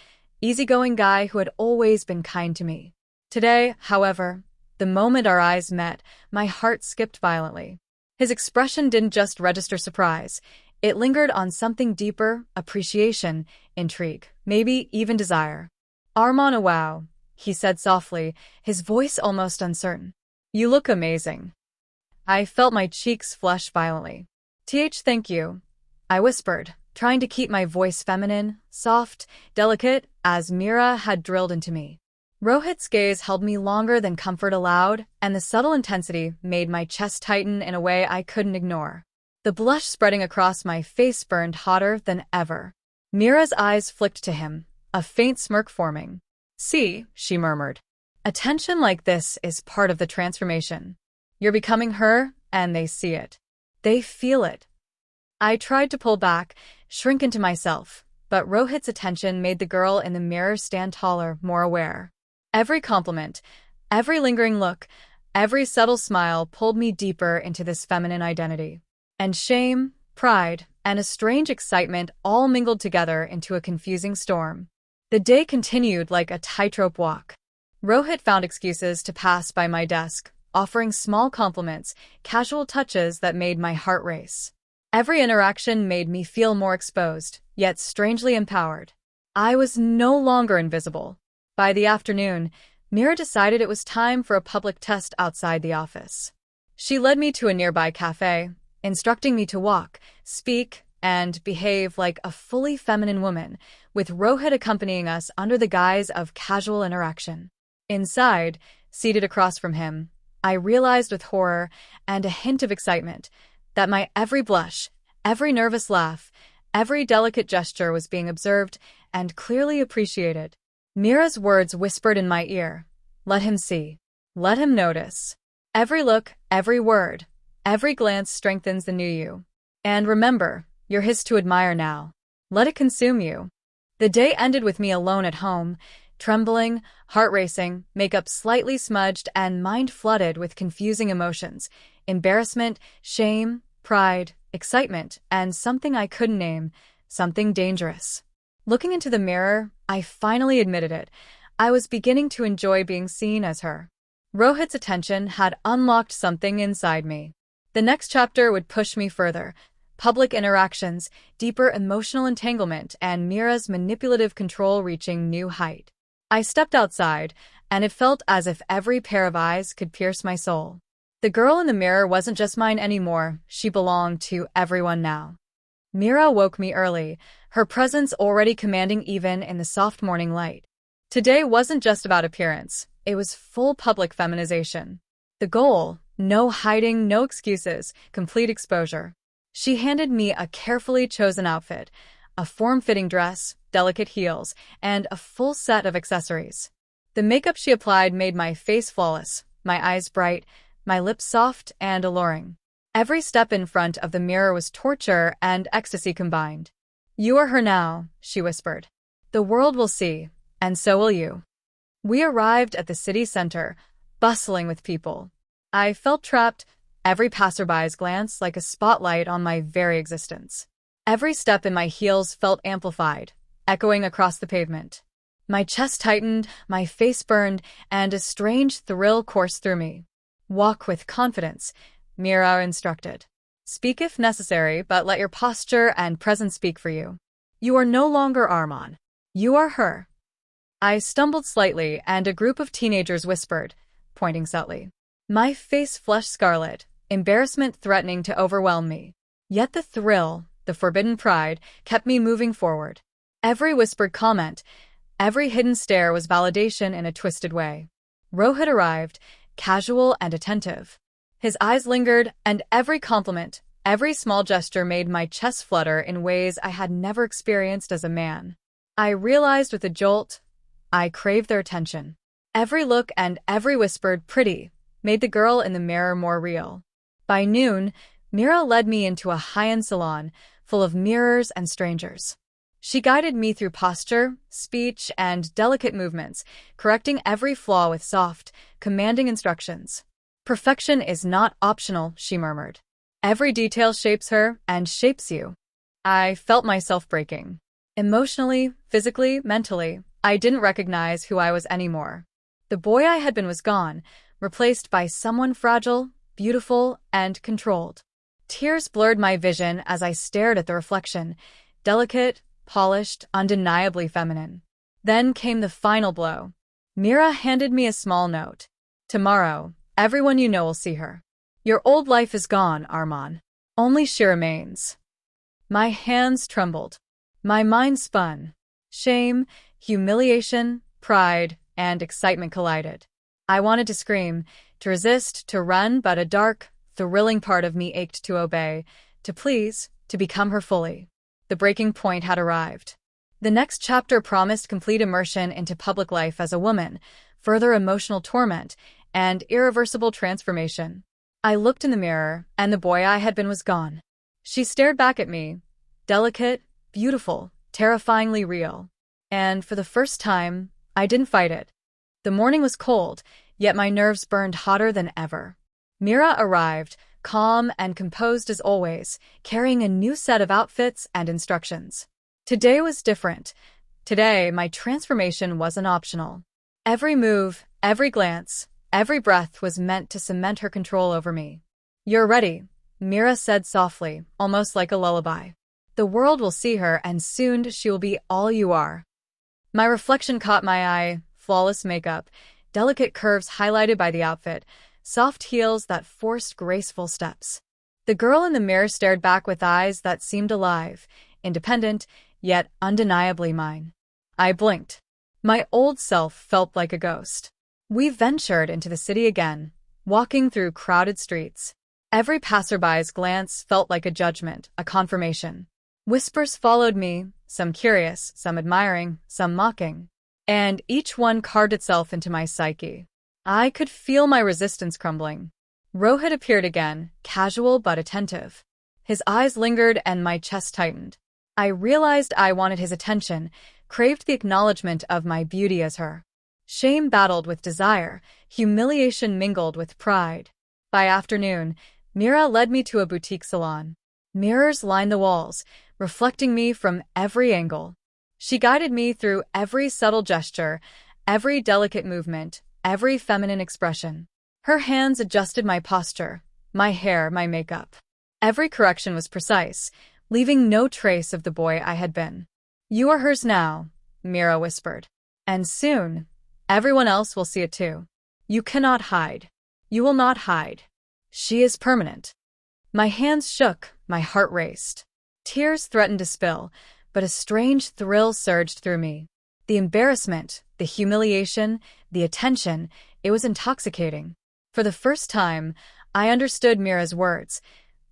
easygoing guy who had always been kind to me. Today, however, the moment our eyes met, my heart skipped violently. His expression didn't just register surprise. It lingered on something deeper, appreciation, intrigue, maybe even desire. "Armand, wow," he said softly, his voice almost uncertain. "You look amazing." I felt my cheeks flush violently. Thank you," I whispered, trying to keep my voice feminine, soft, delicate, as Mera had drilled into me. Rohit's gaze held me longer than comfort allowed, and the subtle intensity made my chest tighten in a way I couldn't ignore. The blush spreading across my face burned hotter than ever. Mera's eyes flicked to him, a faint smirk forming. "See," she murmured. "Attention like this is part of the transformation. You're becoming her, and they see it. They feel it." I tried to pull back, shrink into myself, but Rohit's attention made the girl in the mirror stand taller, more aware. Every compliment, every lingering look, every subtle smile pulled me deeper into this feminine identity. And shame, pride, and a strange excitement all mingled together into a confusing storm. The day continued like a tightrope walk. Rohit found excuses to pass by my desk, offering small compliments, casual touches that made my heart race. Every interaction made me feel more exposed, yet strangely empowered. I was no longer invisible. By the afternoon, Mera decided it was time for a public test outside the office. She led me to a nearby cafe, instructing me to walk, speak, and behave like a fully feminine woman, with Rohit accompanying us under the guise of casual interaction. Inside, seated across from him, I realized with horror and a hint of excitement that my every blush, every nervous laugh, every delicate gesture was being observed and clearly appreciated. Mera's words whispered in my ear. Let him see. Let him notice. Every look, every word, every glance strengthens the new you. And remember, you're his to admire now. Let it consume you. The day ended with me alone at home, trembling, heart racing, makeup slightly smudged, and mind flooded with confusing emotions: embarrassment, shame, pride, excitement, and something I couldn't name, something dangerous. Looking into the mirror, I finally admitted it. I was beginning to enjoy being seen as her. Rohit's attention had unlocked something inside me. The next chapter would push me further: public interactions, deeper emotional entanglement, and Mera's manipulative control reaching new height. I stepped outside, and it felt as if every pair of eyes could pierce my soul. The girl in the mirror wasn't just mine anymore, she belonged to everyone now. Mera woke me early, her presence already commanding even in the soft morning light. Today wasn't just about appearance, it was full public feminization. The goal: no hiding, no excuses, complete exposure. She handed me a carefully chosen outfit, a form-fitting dress, delicate heels, and a full set of accessories. The makeup she applied made my face flawless, my eyes bright, my lips soft and alluring. Every step in front of the mirror was torture and ecstasy combined. You are her now, she whispered. The world will see, and so will you. We arrived at the city center, bustling with people. I felt trapped, every passerby's glance like a spotlight on my very existence. Every step in my heels felt amplified, echoing across the pavement. My chest tightened, my face burned, and a strange thrill coursed through me. Walk with confidence, Mera instructed. Speak if necessary, but let your posture and presence speak for you. You are no longer Arman. You are her. I stumbled slightly, and a group of teenagers whispered, pointing subtly. My face flushed scarlet, embarrassment threatening to overwhelm me. Yet the thrill, the forbidden pride, kept me moving forward. Every whispered comment, every hidden stare was validation in a twisted way. Rohit arrived, casual and attentive. His eyes lingered, and every compliment, every small gesture made my chest flutter in ways I had never experienced as a man. I realized with a jolt, I craved their attention. Every look and every whispered "pretty" made the girl in the mirror more real. By noon, Mera led me into a high-end salon, full of mirrors and strangers. She guided me through posture, speech, and delicate movements, correcting every flaw with soft, commanding instructions. Perfection is not optional, she murmured. Every detail shapes her and shapes you. I felt myself breaking. Emotionally, physically, mentally, I didn't recognize who I was anymore. The boy I had been was gone, replaced by someone fragile, beautiful, and controlled. Tears blurred my vision as I stared at the reflection, delicate, polished, undeniably feminine. Then came the final blow. Mera handed me a small note. Tomorrow, everyone you know will see her. Your old life is gone, Arman. Only she remains. My hands trembled. My mind spun. Shame, humiliation, pride, and excitement collided. I wanted to scream, to resist, to run, but a dark, thrilling part of me ached to obey, to please, to become her fully. The breaking point had arrived. The next chapter promised complete immersion into public life as a woman, further emotional torment, and irreversible transformation. I looked in the mirror, and the boy I had been was gone. She stared back at me, delicate, beautiful, terrifyingly real. And for the first time, I didn't fight it. The morning was cold, yet my nerves burned hotter than ever. Mera arrived, calm and composed as always, carrying a new set of outfits and instructions. Today was different. Today, my transformation wasn't optional. Every move, every glance, every breath was meant to cement her control over me. You're ready, Mera said softly, almost like a lullaby. The world will see her, and soon she will be all you are. My reflection caught my eye: flawless makeup, delicate curves highlighted by the outfit, soft heels that forced graceful steps. The girl in the mirror stared back with eyes that seemed alive, independent, yet undeniably mine. I blinked. My old self felt like a ghost. We ventured into the city again, walking through crowded streets. Every passerby's glance felt like a judgment, a confirmation. Whispers followed me, some curious, some admiring, some mocking. And each one carved itself into my psyche. I could feel my resistance crumbling. Rohit appeared again, casual but attentive. His eyes lingered and my chest tightened. I realized I wanted his attention, craved the acknowledgement of my beauty as her. Shame battled with desire, humiliation mingled with pride. By afternoon, Mera led me to a boutique salon. Mirrors lined the walls, reflecting me from every angle. She guided me through every subtle gesture, every delicate movement, every feminine expression. Her hands adjusted my posture, my hair, my makeup. Every correction was precise, leaving no trace of the boy I had been. "You are hers now," Mera whispered. "And soon, everyone else will see it too. You cannot hide. You will not hide. She is permanent." My hands shook, my heart raced. Tears threatened to spill, but a strange thrill surged through me. The embarrassment, the humiliation, the attention, it was intoxicating. For the first time, I understood Mira's words.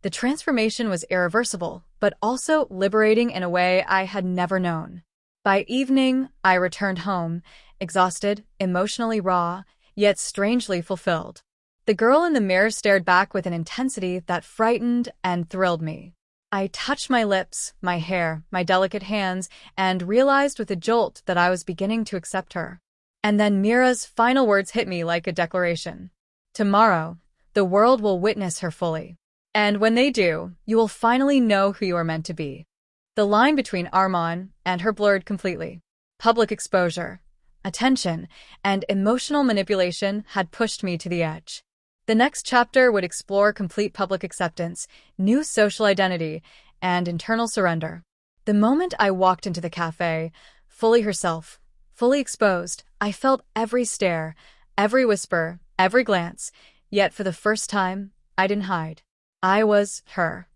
The transformation was irreversible, but also liberating in a way I had never known. By evening, I returned home, exhausted, emotionally raw, yet strangely fulfilled. The girl in the mirror stared back with an intensity that frightened and thrilled me. I touched my lips, my hair, my delicate hands, and realized with a jolt that I was beginning to accept her. And then Mira's final words hit me like a declaration. "Tomorrow, the world will witness her fully. And when they do, you will finally know who you are meant to be." The line between Arman and her blurred completely. Public exposure, attention, and emotional manipulation had pushed me to the edge. The next chapter would explore complete public acceptance, new social identity, and internal surrender. The moment I walked into the cafe, fully herself, fully exposed, I felt every stare, every whisper, every glance, yet for the first time, I didn't hide. I was her.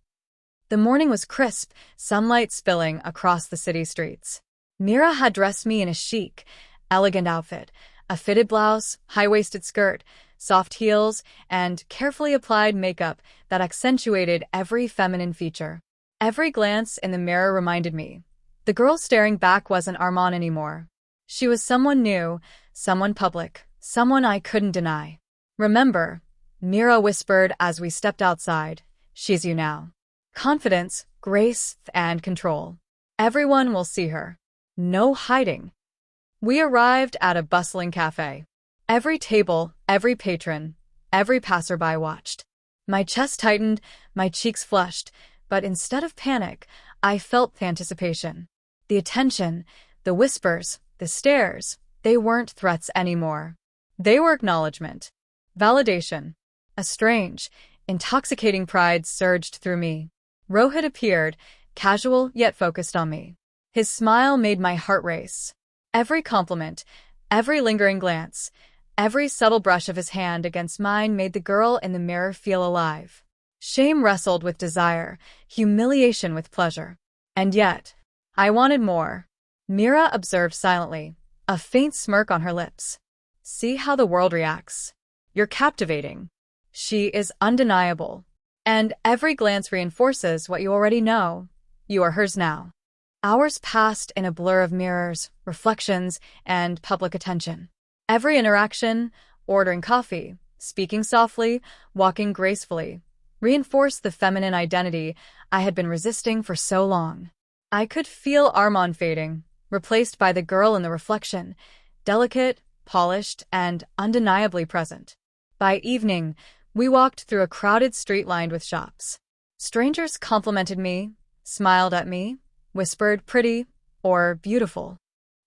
The morning was crisp, sunlight spilling across the city streets. Mera had dressed me in a chic, elegant outfit, a fitted blouse, high-waisted skirt, soft heels, and carefully applied makeup that accentuated every feminine feature. Every glance in the mirror reminded me. The girl staring back wasn't Arman anymore. She was someone new, someone public, someone I couldn't deny. "Remember," Mera whispered as we stepped outside, "she's you now. Confidence, grace, and control. Everyone will see her. No hiding." We arrived at a bustling cafe. Every table, every patron, every passerby watched. My chest tightened, my cheeks flushed, but instead of panic, I felt anticipation. The attention, the whispers, the stares, they weren't threats anymore. They were acknowledgement, validation. A strange, intoxicating pride surged through me. Rohit appeared, casual yet focused on me. His smile made my heart race. Every compliment, every lingering glance, every subtle brush of his hand against mine made the girl in the mirror feel alive. Shame wrestled with desire, humiliation with pleasure. And yet, I wanted more. Mera observed silently, a faint smirk on her lips. "See how the world reacts. You're captivating. She is undeniable. And every glance reinforces what you already know. You are hers now." Hours passed in a blur of mirrors, reflections, and public attention. Every interaction, ordering coffee, speaking softly, walking gracefully, reinforced the feminine identity I had been resisting for so long. I could feel Arman fading, replaced by the girl in the reflection, delicate, polished, and undeniably present. By evening, we walked through a crowded street lined with shops. Strangers complimented me, smiled at me, whispered pretty or beautiful.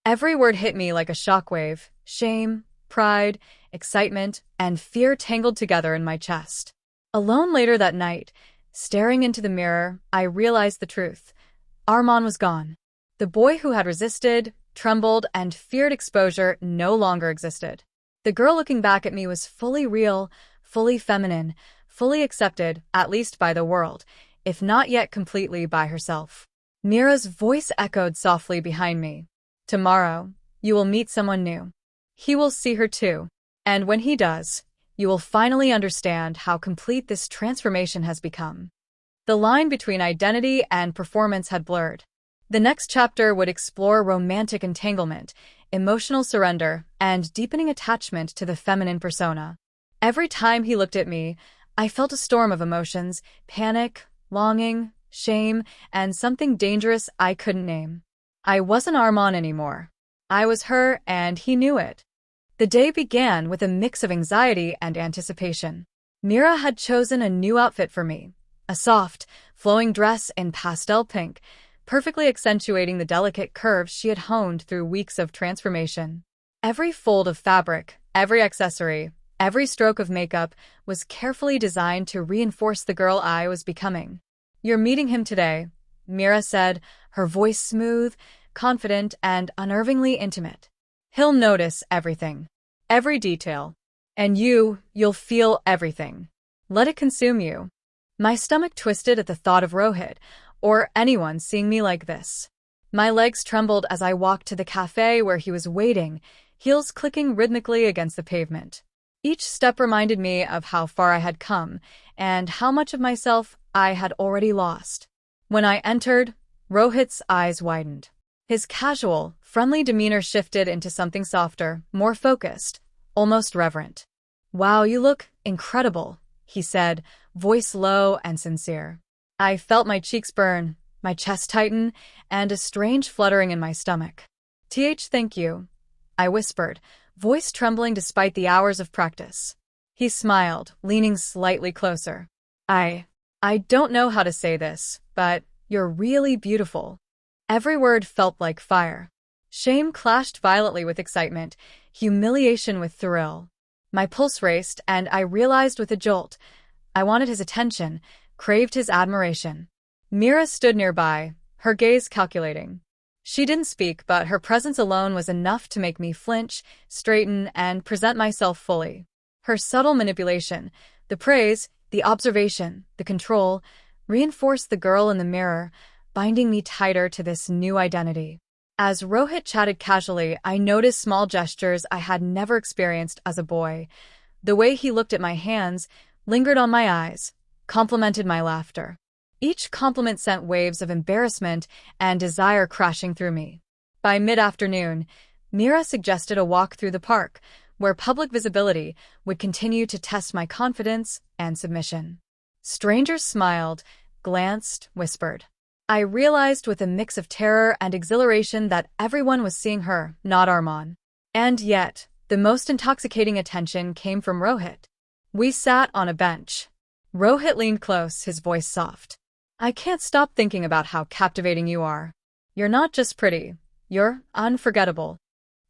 Every word hit me like a shockwave, shame, pride, excitement, and fear tangled together in my chest. Alone later that night, staring into the mirror, I realized the truth. Arman was gone. The boy who had resisted, trembled, and feared exposure no longer existed. The girl looking back at me was fully real, fully feminine, fully accepted, at least by the world, if not yet completely by herself. Mera's voice echoed softly behind me. "Tomorrow, you will meet someone new. He will see her too." And when he does, you will finally understand how complete this transformation has become. The line between identity and performance had blurred. The next chapter would explore romantic entanglement, emotional surrender, and deepening attachment to the feminine persona. Every time he looked at me, I felt a storm of emotions: panic, longing, shame, and something dangerous I couldn't name. I wasn't Armand anymore. I was her, and he knew it. The day began with a mix of anxiety and anticipation. Mera had chosen a new outfit for me, a soft, flowing dress in pastel pink, perfectly accentuating the delicate curves she had honed through weeks of transformation. Every fold of fabric, every accessory, every stroke of makeup was carefully designed to reinforce the girl I was becoming. "You're meeting him today," Mera said, her voice smooth, confident, and unnervingly intimate. "He'll notice everything, every detail. And you'll feel everything. Let it consume you." My stomach twisted at the thought of Rohit, or anyone seeing me like this. My legs trembled as I walked to the cafe where he was waiting, heels clicking rhythmically against the pavement. Each step reminded me of how far I had come, and how much of myself I had already lost. When I entered, Rohit's eyes widened. His casual, friendly demeanor shifted into something softer, more focused, almost reverent. "Wow, you look incredible," he said, voice low and sincere. I felt my cheeks burn, my chest tighten, and a strange fluttering in my stomach. Thank you," I whispered, voice trembling despite the hours of practice. He smiled, leaning slightly closer. I don't know how to say this, but you're really beautiful." Every word felt like fire. Shame clashed violently with excitement, humiliation with thrill. My pulse raced, and I realized with a jolt. I wanted his attention, craved his admiration. Mera stood nearby, her gaze calculating. She didn't speak, but her presence alone was enough to make me flinch, straighten, and present myself fully. Her subtle manipulation, the praise, the observation, the control, reinforced the girl in the mirror, binding me tighter to this new identity. As Rohit chatted casually, I noticed small gestures I had never experienced as a boy. The way he looked at my hands, lingered on my eyes, complimented my laughter. Each compliment sent waves of embarrassment and desire crashing through me. By mid-afternoon, Mera suggested a walk through the park, where public visibility would continue to test my confidence and submission. Strangers smiled, glanced, whispered. I realized with a mix of terror and exhilaration that everyone was seeing her, not Armand. And yet, the most intoxicating attention came from Rohit. We sat on a bench. Rohit leaned close, his voice soft. "I can't stop thinking about how captivating you are. You're not just pretty, you're unforgettable."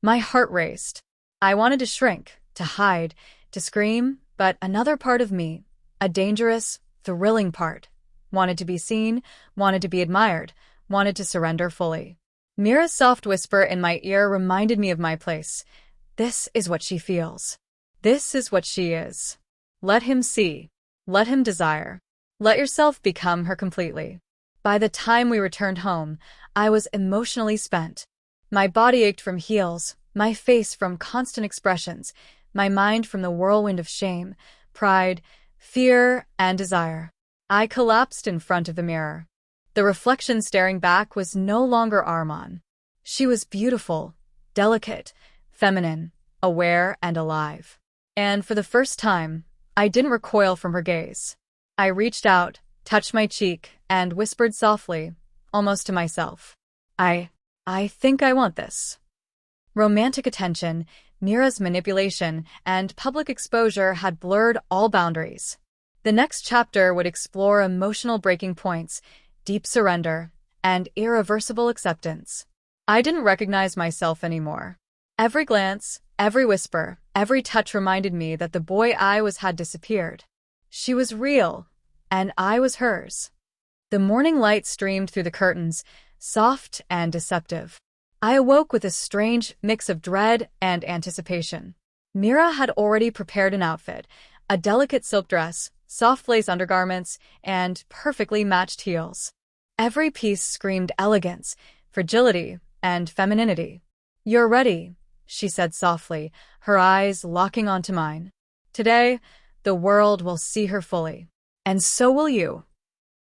My heart raced. I wanted to shrink, to hide, to scream, but another part of me, a dangerous, thrilling part, wanted to be seen, wanted to be admired, wanted to surrender fully. Mira's soft whisper in my ear reminded me of my place. This is what she feels. This is what she is. Let him see. Let him desire. Let yourself become her completely. By the time we returned home, I was emotionally spent. My body ached from heels, my face from constant expressions, my mind from the whirlwind of shame, pride, fear, and desire. I collapsed in front of the mirror. The reflection staring back was no longer Armand. She was beautiful, delicate, feminine, aware, and alive. And for the first time, I didn't recoil from her gaze. I reached out, touched my cheek, and whispered softly, almost to myself, I think I want this. Romantic attention, Mira's manipulation, and public exposure had blurred all boundaries. The next chapter would explore emotional breaking points, deep surrender, and irreversible acceptance. I didn't recognize myself anymore. Every glance, every whisper, every touch reminded me that the boy I was had disappeared. She was real, and I was hers. The morning light streamed through the curtains, soft and deceptive. I awoke with a strange mix of dread and anticipation. Mera had already prepared an outfit, a delicate silk dress, soft lace undergarments, and perfectly matched heels. Every piece screamed elegance, fragility, and femininity. "You're ready," she said softly, her eyes locking onto mine. Today, the world will see her fully. And so will you.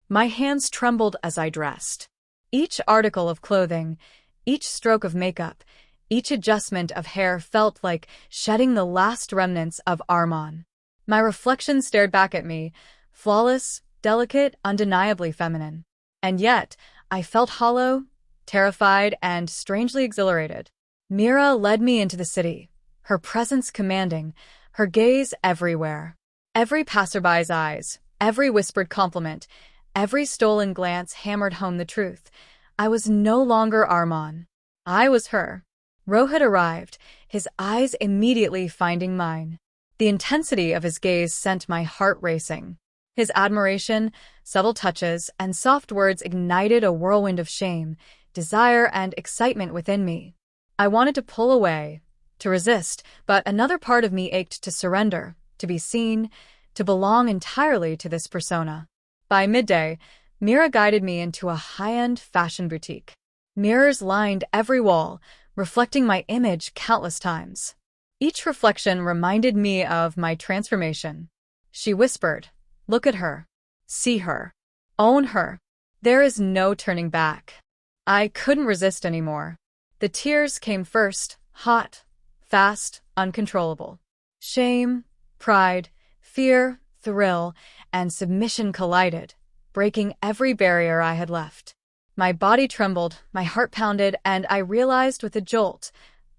My hands trembled as I dressed. Each article of clothing, each stroke of makeup, each adjustment of hair felt like shedding the last remnants of Armand. My reflection stared back at me, flawless, delicate, undeniably feminine. And yet, I felt hollow, terrified, and strangely exhilarated. Mera led me into the city, her presence commanding, her gaze everywhere. Every passerby's eyes, every whispered compliment, every stolen glance hammered home the truth. I was no longer Armand. I was her. Rohit arrived, his eyes immediately finding mine. The intensity of his gaze sent my heart racing. His admiration, subtle touches, and soft words ignited a whirlwind of shame, desire, and excitement within me. I wanted to pull away, to resist, but another part of me ached to surrender, to be seen, to belong entirely to this persona. By midday, Mera guided me into a high-end fashion boutique. Mirrors lined every wall, reflecting my image countless times. Each reflection reminded me of my transformation. She whispered, "Look at her. See her. Own her. There is no turning back." I couldn't resist anymore. The tears came first, hot, fast, uncontrollable. Shame, pride, fear, thrill, and submission collided, breaking every barrier I had left. My body trembled, my heart pounded, and I realized with a jolt,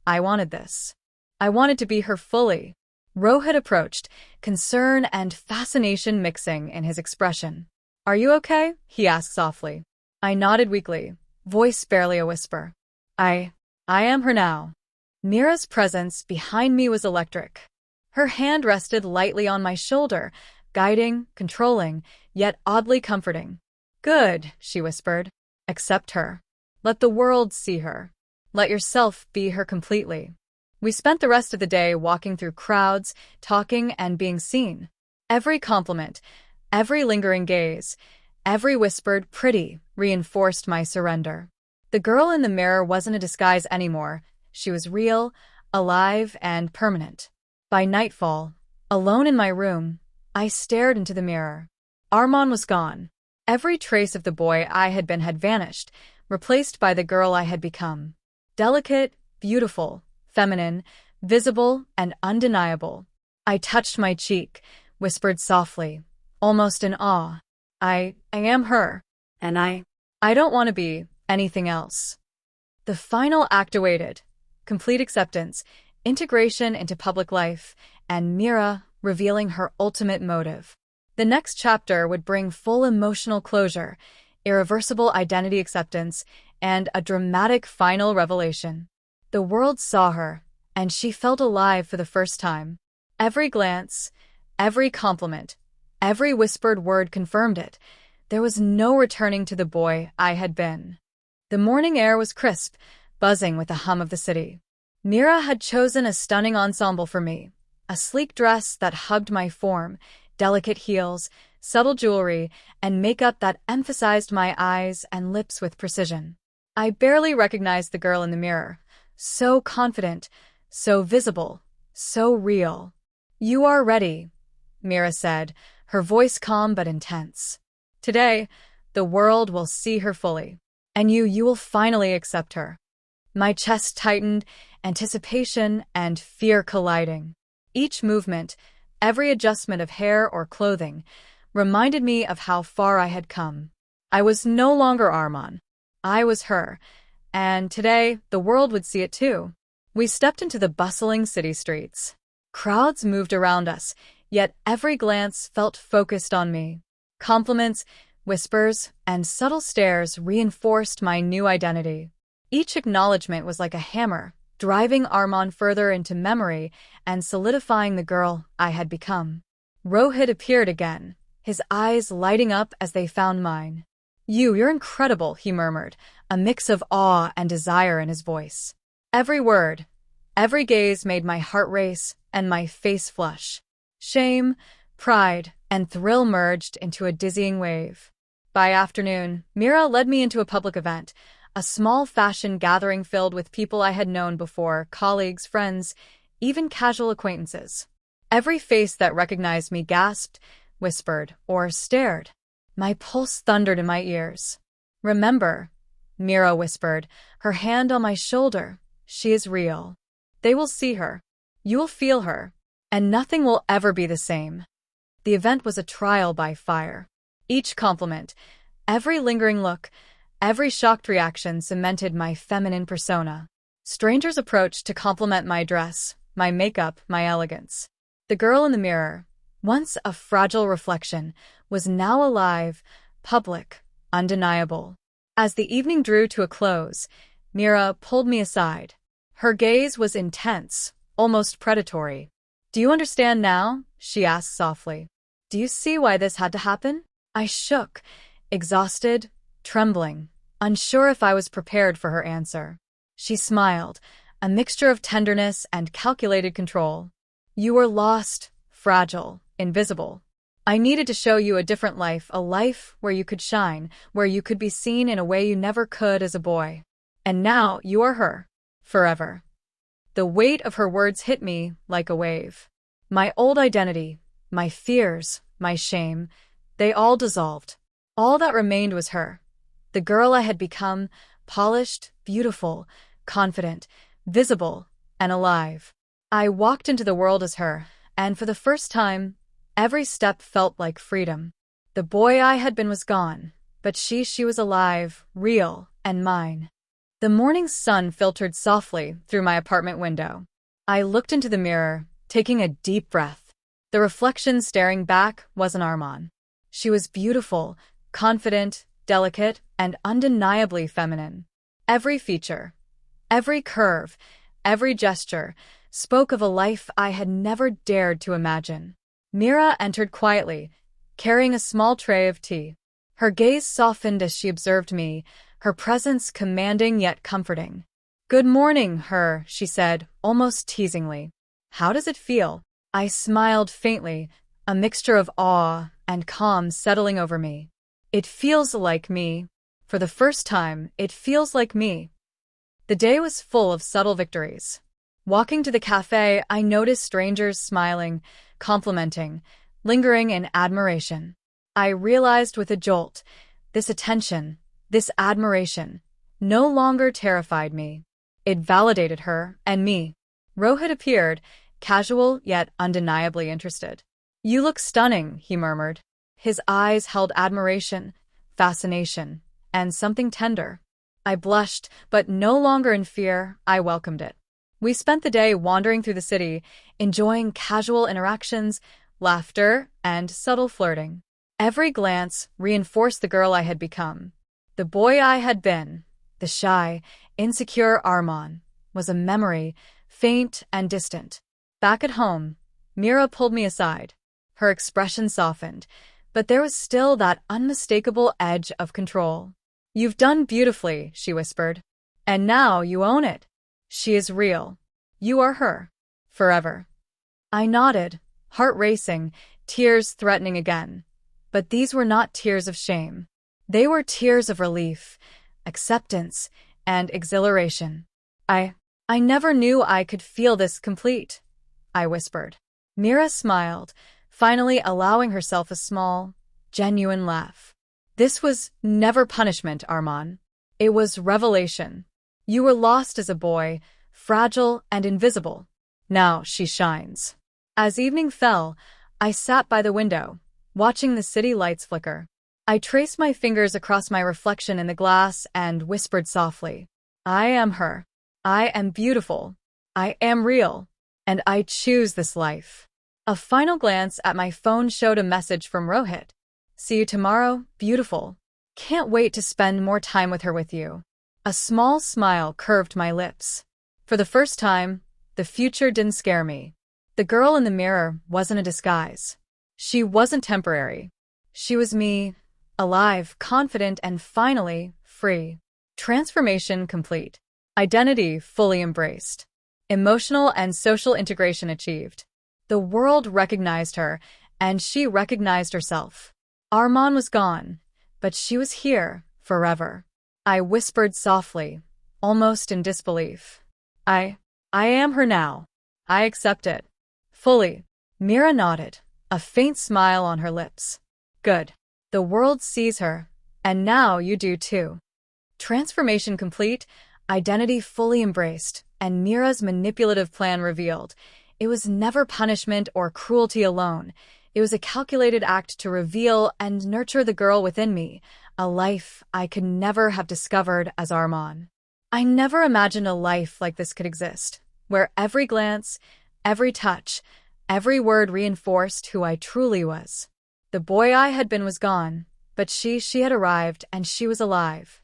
I wanted this. I wanted to be her fully. Rohit approached, concern and fascination mixing in his expression. "Are you okay?" he asked softly. I nodded weakly, voice barely a whisper. I am her now. Mira's presence behind me was electric. Her hand rested lightly on my shoulder, guiding, controlling, yet oddly comforting. "Good," she whispered. "Accept her. Let the world see her. Let yourself be her completely." We spent the rest of the day walking through crowds, talking and being seen. Every compliment, every lingering gaze, every whispered "pretty" reinforced my surrender. The girl in the mirror wasn't a disguise anymore. She was real, alive, and permanent. By nightfall, alone in my room, I stared into the mirror. Armand was gone. Every trace of the boy I had been had vanished, replaced by the girl I had become. Delicate, beautiful, feminine, visible, and undeniable. I touched my cheek, whispered softly, almost in awe. I am her. And I don't want to be anything else. The final act awaited. Complete acceptance, integration into public life, and Mera revealing her ultimate motive. The next chapter would bring full emotional closure, irreversible identity acceptance, and a dramatic final revelation. The world saw her, and she felt alive for the first time. Every glance, every compliment, every whispered word confirmed it. There was no returning to the boy I had been. The morning air was crisp, buzzing with the hum of the city. Mera had chosen a stunning ensemble for me, a sleek dress that hugged my form, delicate heels, subtle jewelry, and makeup that emphasized my eyes and lips with precision. I barely recognized the girl in the mirror. So confident, so visible, so real. "You are ready," Mera said, her voice calm but intense. "Today, the world will see her fully. And you will finally accept her." My chest tightened, anticipation and fear colliding. Each movement, every adjustment of hair or clothing, reminded me of how far I had come. I was no longer Armand. I was her. And today, the world would see it too. We stepped into the bustling city streets. Crowds moved around us, yet every glance felt focused on me. Compliments, whispers, and subtle stares reinforced my new identity. Each acknowledgement was like a hammer, driving Armand further into memory and solidifying the girl I had become. Rohit appeared again, his eyes lighting up as they found mine. You're incredible," he murmured, a mix of awe and desire in his voice. Every word, every gaze made my heart race and my face flush. Shame, pride, and thrill merged into a dizzying wave. By afternoon, Mera led me into a public event, a small fashion gathering filled with people I had known before, colleagues, friends, even casual acquaintances. Every face that recognized me gasped, whispered, or stared. My pulse thundered in my ears. "Remember," Mera whispered, her hand on my shoulder, "she is real. They will see her. You will feel her. And nothing will ever be the same." The event was a trial by fire. Each compliment, every lingering look, every shocked reaction cemented my feminine persona. Strangers approached to compliment my dress, my makeup, my elegance. The girl in the mirror, once a fragile reflection, was now alive, public, undeniable. As the evening drew to a close, Mera pulled me aside. Her gaze was intense, almost predatory. "Do you understand now?" she asked softly. "Do you see why this had to happen?" I shook, exhausted, trembling, unsure if I was prepared for her answer. She smiled, a mixture of tenderness and calculated control. "You were lost, fragile, invisible. I needed to show you a different life, a life where you could shine, where you could be seen in a way you never could as a boy. And now you are her. Forever." The weight of her words hit me like a wave. My old identity, my fears, my shame, they all dissolved. All that remained was her. The girl I had become, polished, beautiful, confident, visible, and alive. I walked into the world as her, and for the first time, every step felt like freedom. The boy I had been was gone, but she was alive, real, and mine. The morning sun filtered softly through my apartment window. I looked into the mirror, taking a deep breath. The reflection staring back was an Armand. She was beautiful, confident, delicate, and undeniably feminine. Every feature, every curve, every gesture spoke of a life I had never dared to imagine. Mera entered quietly, carrying a small tray of tea. Her gaze softened as she observed me, her presence commanding yet comforting. "Good morning, she said, almost teasingly. "How does it feel?" I smiled faintly, a mixture of awe and calm settling over me. "It feels like me. For the first time, it feels like me." The day was full of subtle victories. Walking to the cafe, I noticed strangers smiling, complimenting, lingering in admiration. I realized with a jolt, this attention, this admiration, no longer terrified me. It validated her and me. Rohit appeared, casual yet undeniably interested. "You look stunning," he murmured. His eyes held admiration, fascination, and something tender. I blushed, but no longer in fear. I welcomed it. We spent the day wandering through the city, enjoying casual interactions, laughter, and subtle flirting. Every glance reinforced the girl I had become. The boy I had been, the shy, insecure Armand, was a memory, faint and distant. Back at home, Mera pulled me aside. Her expression softened, but there was still that unmistakable edge of control. "You've done beautifully," she whispered. "And now you own it. She is real. You are her. Forever." I nodded, heart racing, tears threatening again. But these were not tears of shame. They were tears of relief, acceptance, and exhilaration. I never knew I could feel this complete," I whispered. Mera smiled, finally allowing herself a small, genuine laugh. "This was never punishment, Armand. It was revelation. You were lost as a boy, fragile and invisible. Now she shines." As evening fell, I sat by the window, watching the city lights flicker. I traced my fingers across my reflection in the glass and whispered softly, "I am her. I am beautiful. I am real. And I choose this life." A final glance at my phone showed a message from Rohit. "See you tomorrow, beautiful. Can't wait to spend more time with her with you." A small smile curved my lips. For the first time, the future didn't scare me. The girl in the mirror wasn't a disguise. She wasn't temporary. She was me, alive, confident, and finally, free. Transformation complete. Identity fully embraced. Emotional and social integration achieved. The world recognized her, and she recognized herself. Armand was gone, but she was here, forever. I whispered softly, almost in disbelief. I am her now. I accept it. Fully. Mera nodded, a faint smile on her lips. Good. The world sees her, and now you do too. Transformation complete, identity fully embraced, and Mira's manipulative plan revealed. It was never punishment or cruelty alone. It was a calculated act to reveal and nurture the girl within me, a life I could never have discovered as Armand. I never imagined a life like this could exist, where every glance, every touch, every word reinforced who I truly was. The boy I had been was gone, but she had arrived, and she was alive.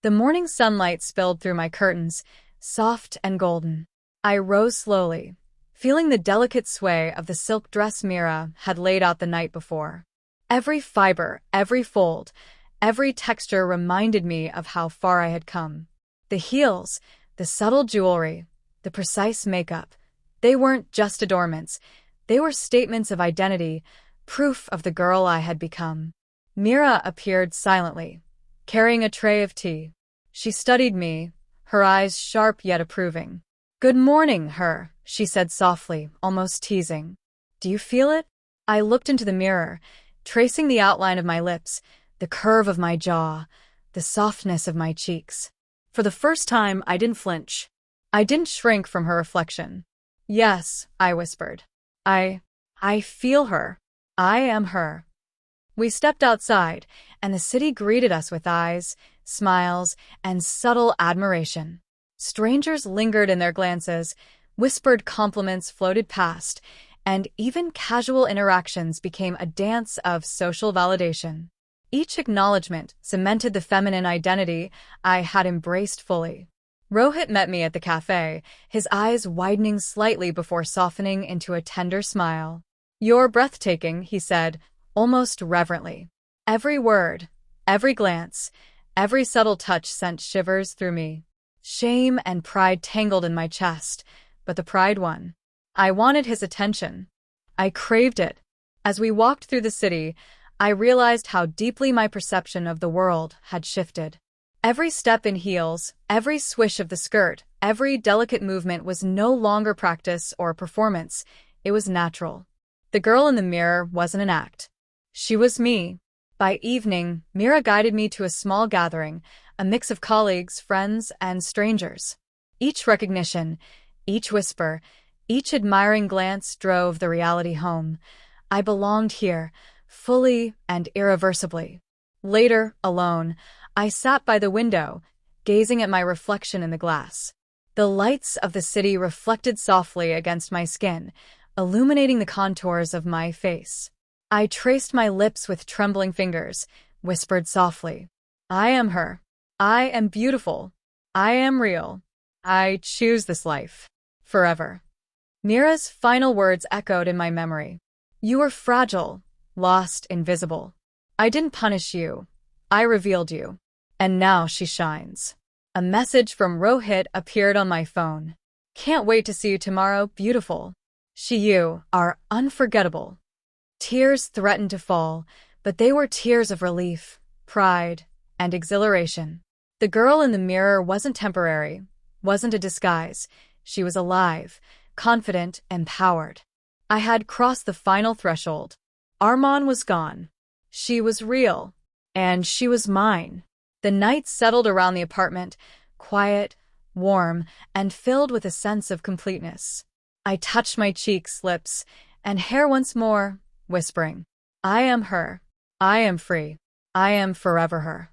The morning sunlight spilled through my curtains, soft and golden. I rose slowly, feeling the delicate sway of the silk dress Mera had laid out the night before. Every fiber, every fold, every texture reminded me of how far I had come. The heels, the subtle jewelry, the precise makeup, they weren't just adornments. They were statements of identity, proof of the girl I had become. Mera appeared silently, carrying a tray of tea. She studied me, her eyes sharp yet approving. "Good morning, her," she said softly, almost teasing. "Do you feel it?" I looked into the mirror, tracing the outline of my lips, the curve of my jaw, the softness of my cheeks. For the first time, I didn't flinch. I didn't shrink from her reflection. "Yes," I whispered. I feel her. I am her." We stepped outside, and the city greeted us with eyes, smiles, and subtle admiration. Strangers lingered in their glances, whispered compliments floated past, and even casual interactions became a dance of social validation. Each acknowledgement cemented the feminine identity I had embraced fully. Rohit met me at the cafe, his eyes widening slightly before softening into a tender smile. "You're breathtaking," he said, almost reverently. Every word, every glance, every subtle touch sent shivers through me. Shame and pride tangled in my chest, but the pride won. I wanted his attention. I craved it. As we walked through the city, I realized how deeply my perception of the world had shifted. Every step in heels, every swish of the skirt, every delicate movement was no longer practice or performance. It was natural. The girl in the mirror wasn't an act. She was me. By evening, Mera guided me to a small gathering, a mix of colleagues, friends, and strangers. Each recognition, each whisper, each admiring glance drove the reality home. I belonged here, fully and irreversibly. Later, alone, I sat by the window, gazing at my reflection in the glass. The lights of the city reflected softly against my skin, illuminating the contours of my face. I traced my lips with trembling fingers, whispered softly. "I am her. I am beautiful. I am real. I choose this life. Forever." Mira's final words echoed in my memory. "You were fragile, lost, invisible. I didn't punish you. I revealed you. And now she shines." A message from Rohit appeared on my phone. "Can't wait to see you tomorrow, beautiful. You are unforgettable." Tears threatened to fall, but they were tears of relief, pride, and exhilaration. The girl in the mirror wasn't temporary, wasn't a disguise. She was alive, confident, empowered. I had crossed the final threshold. Armand was gone. She was real, and she was mine. The night settled around the apartment, quiet, warm, and filled with a sense of completeness. I touched my cheeks, lips, and hair once more, whispering, "I am her. I am free. I am forever her."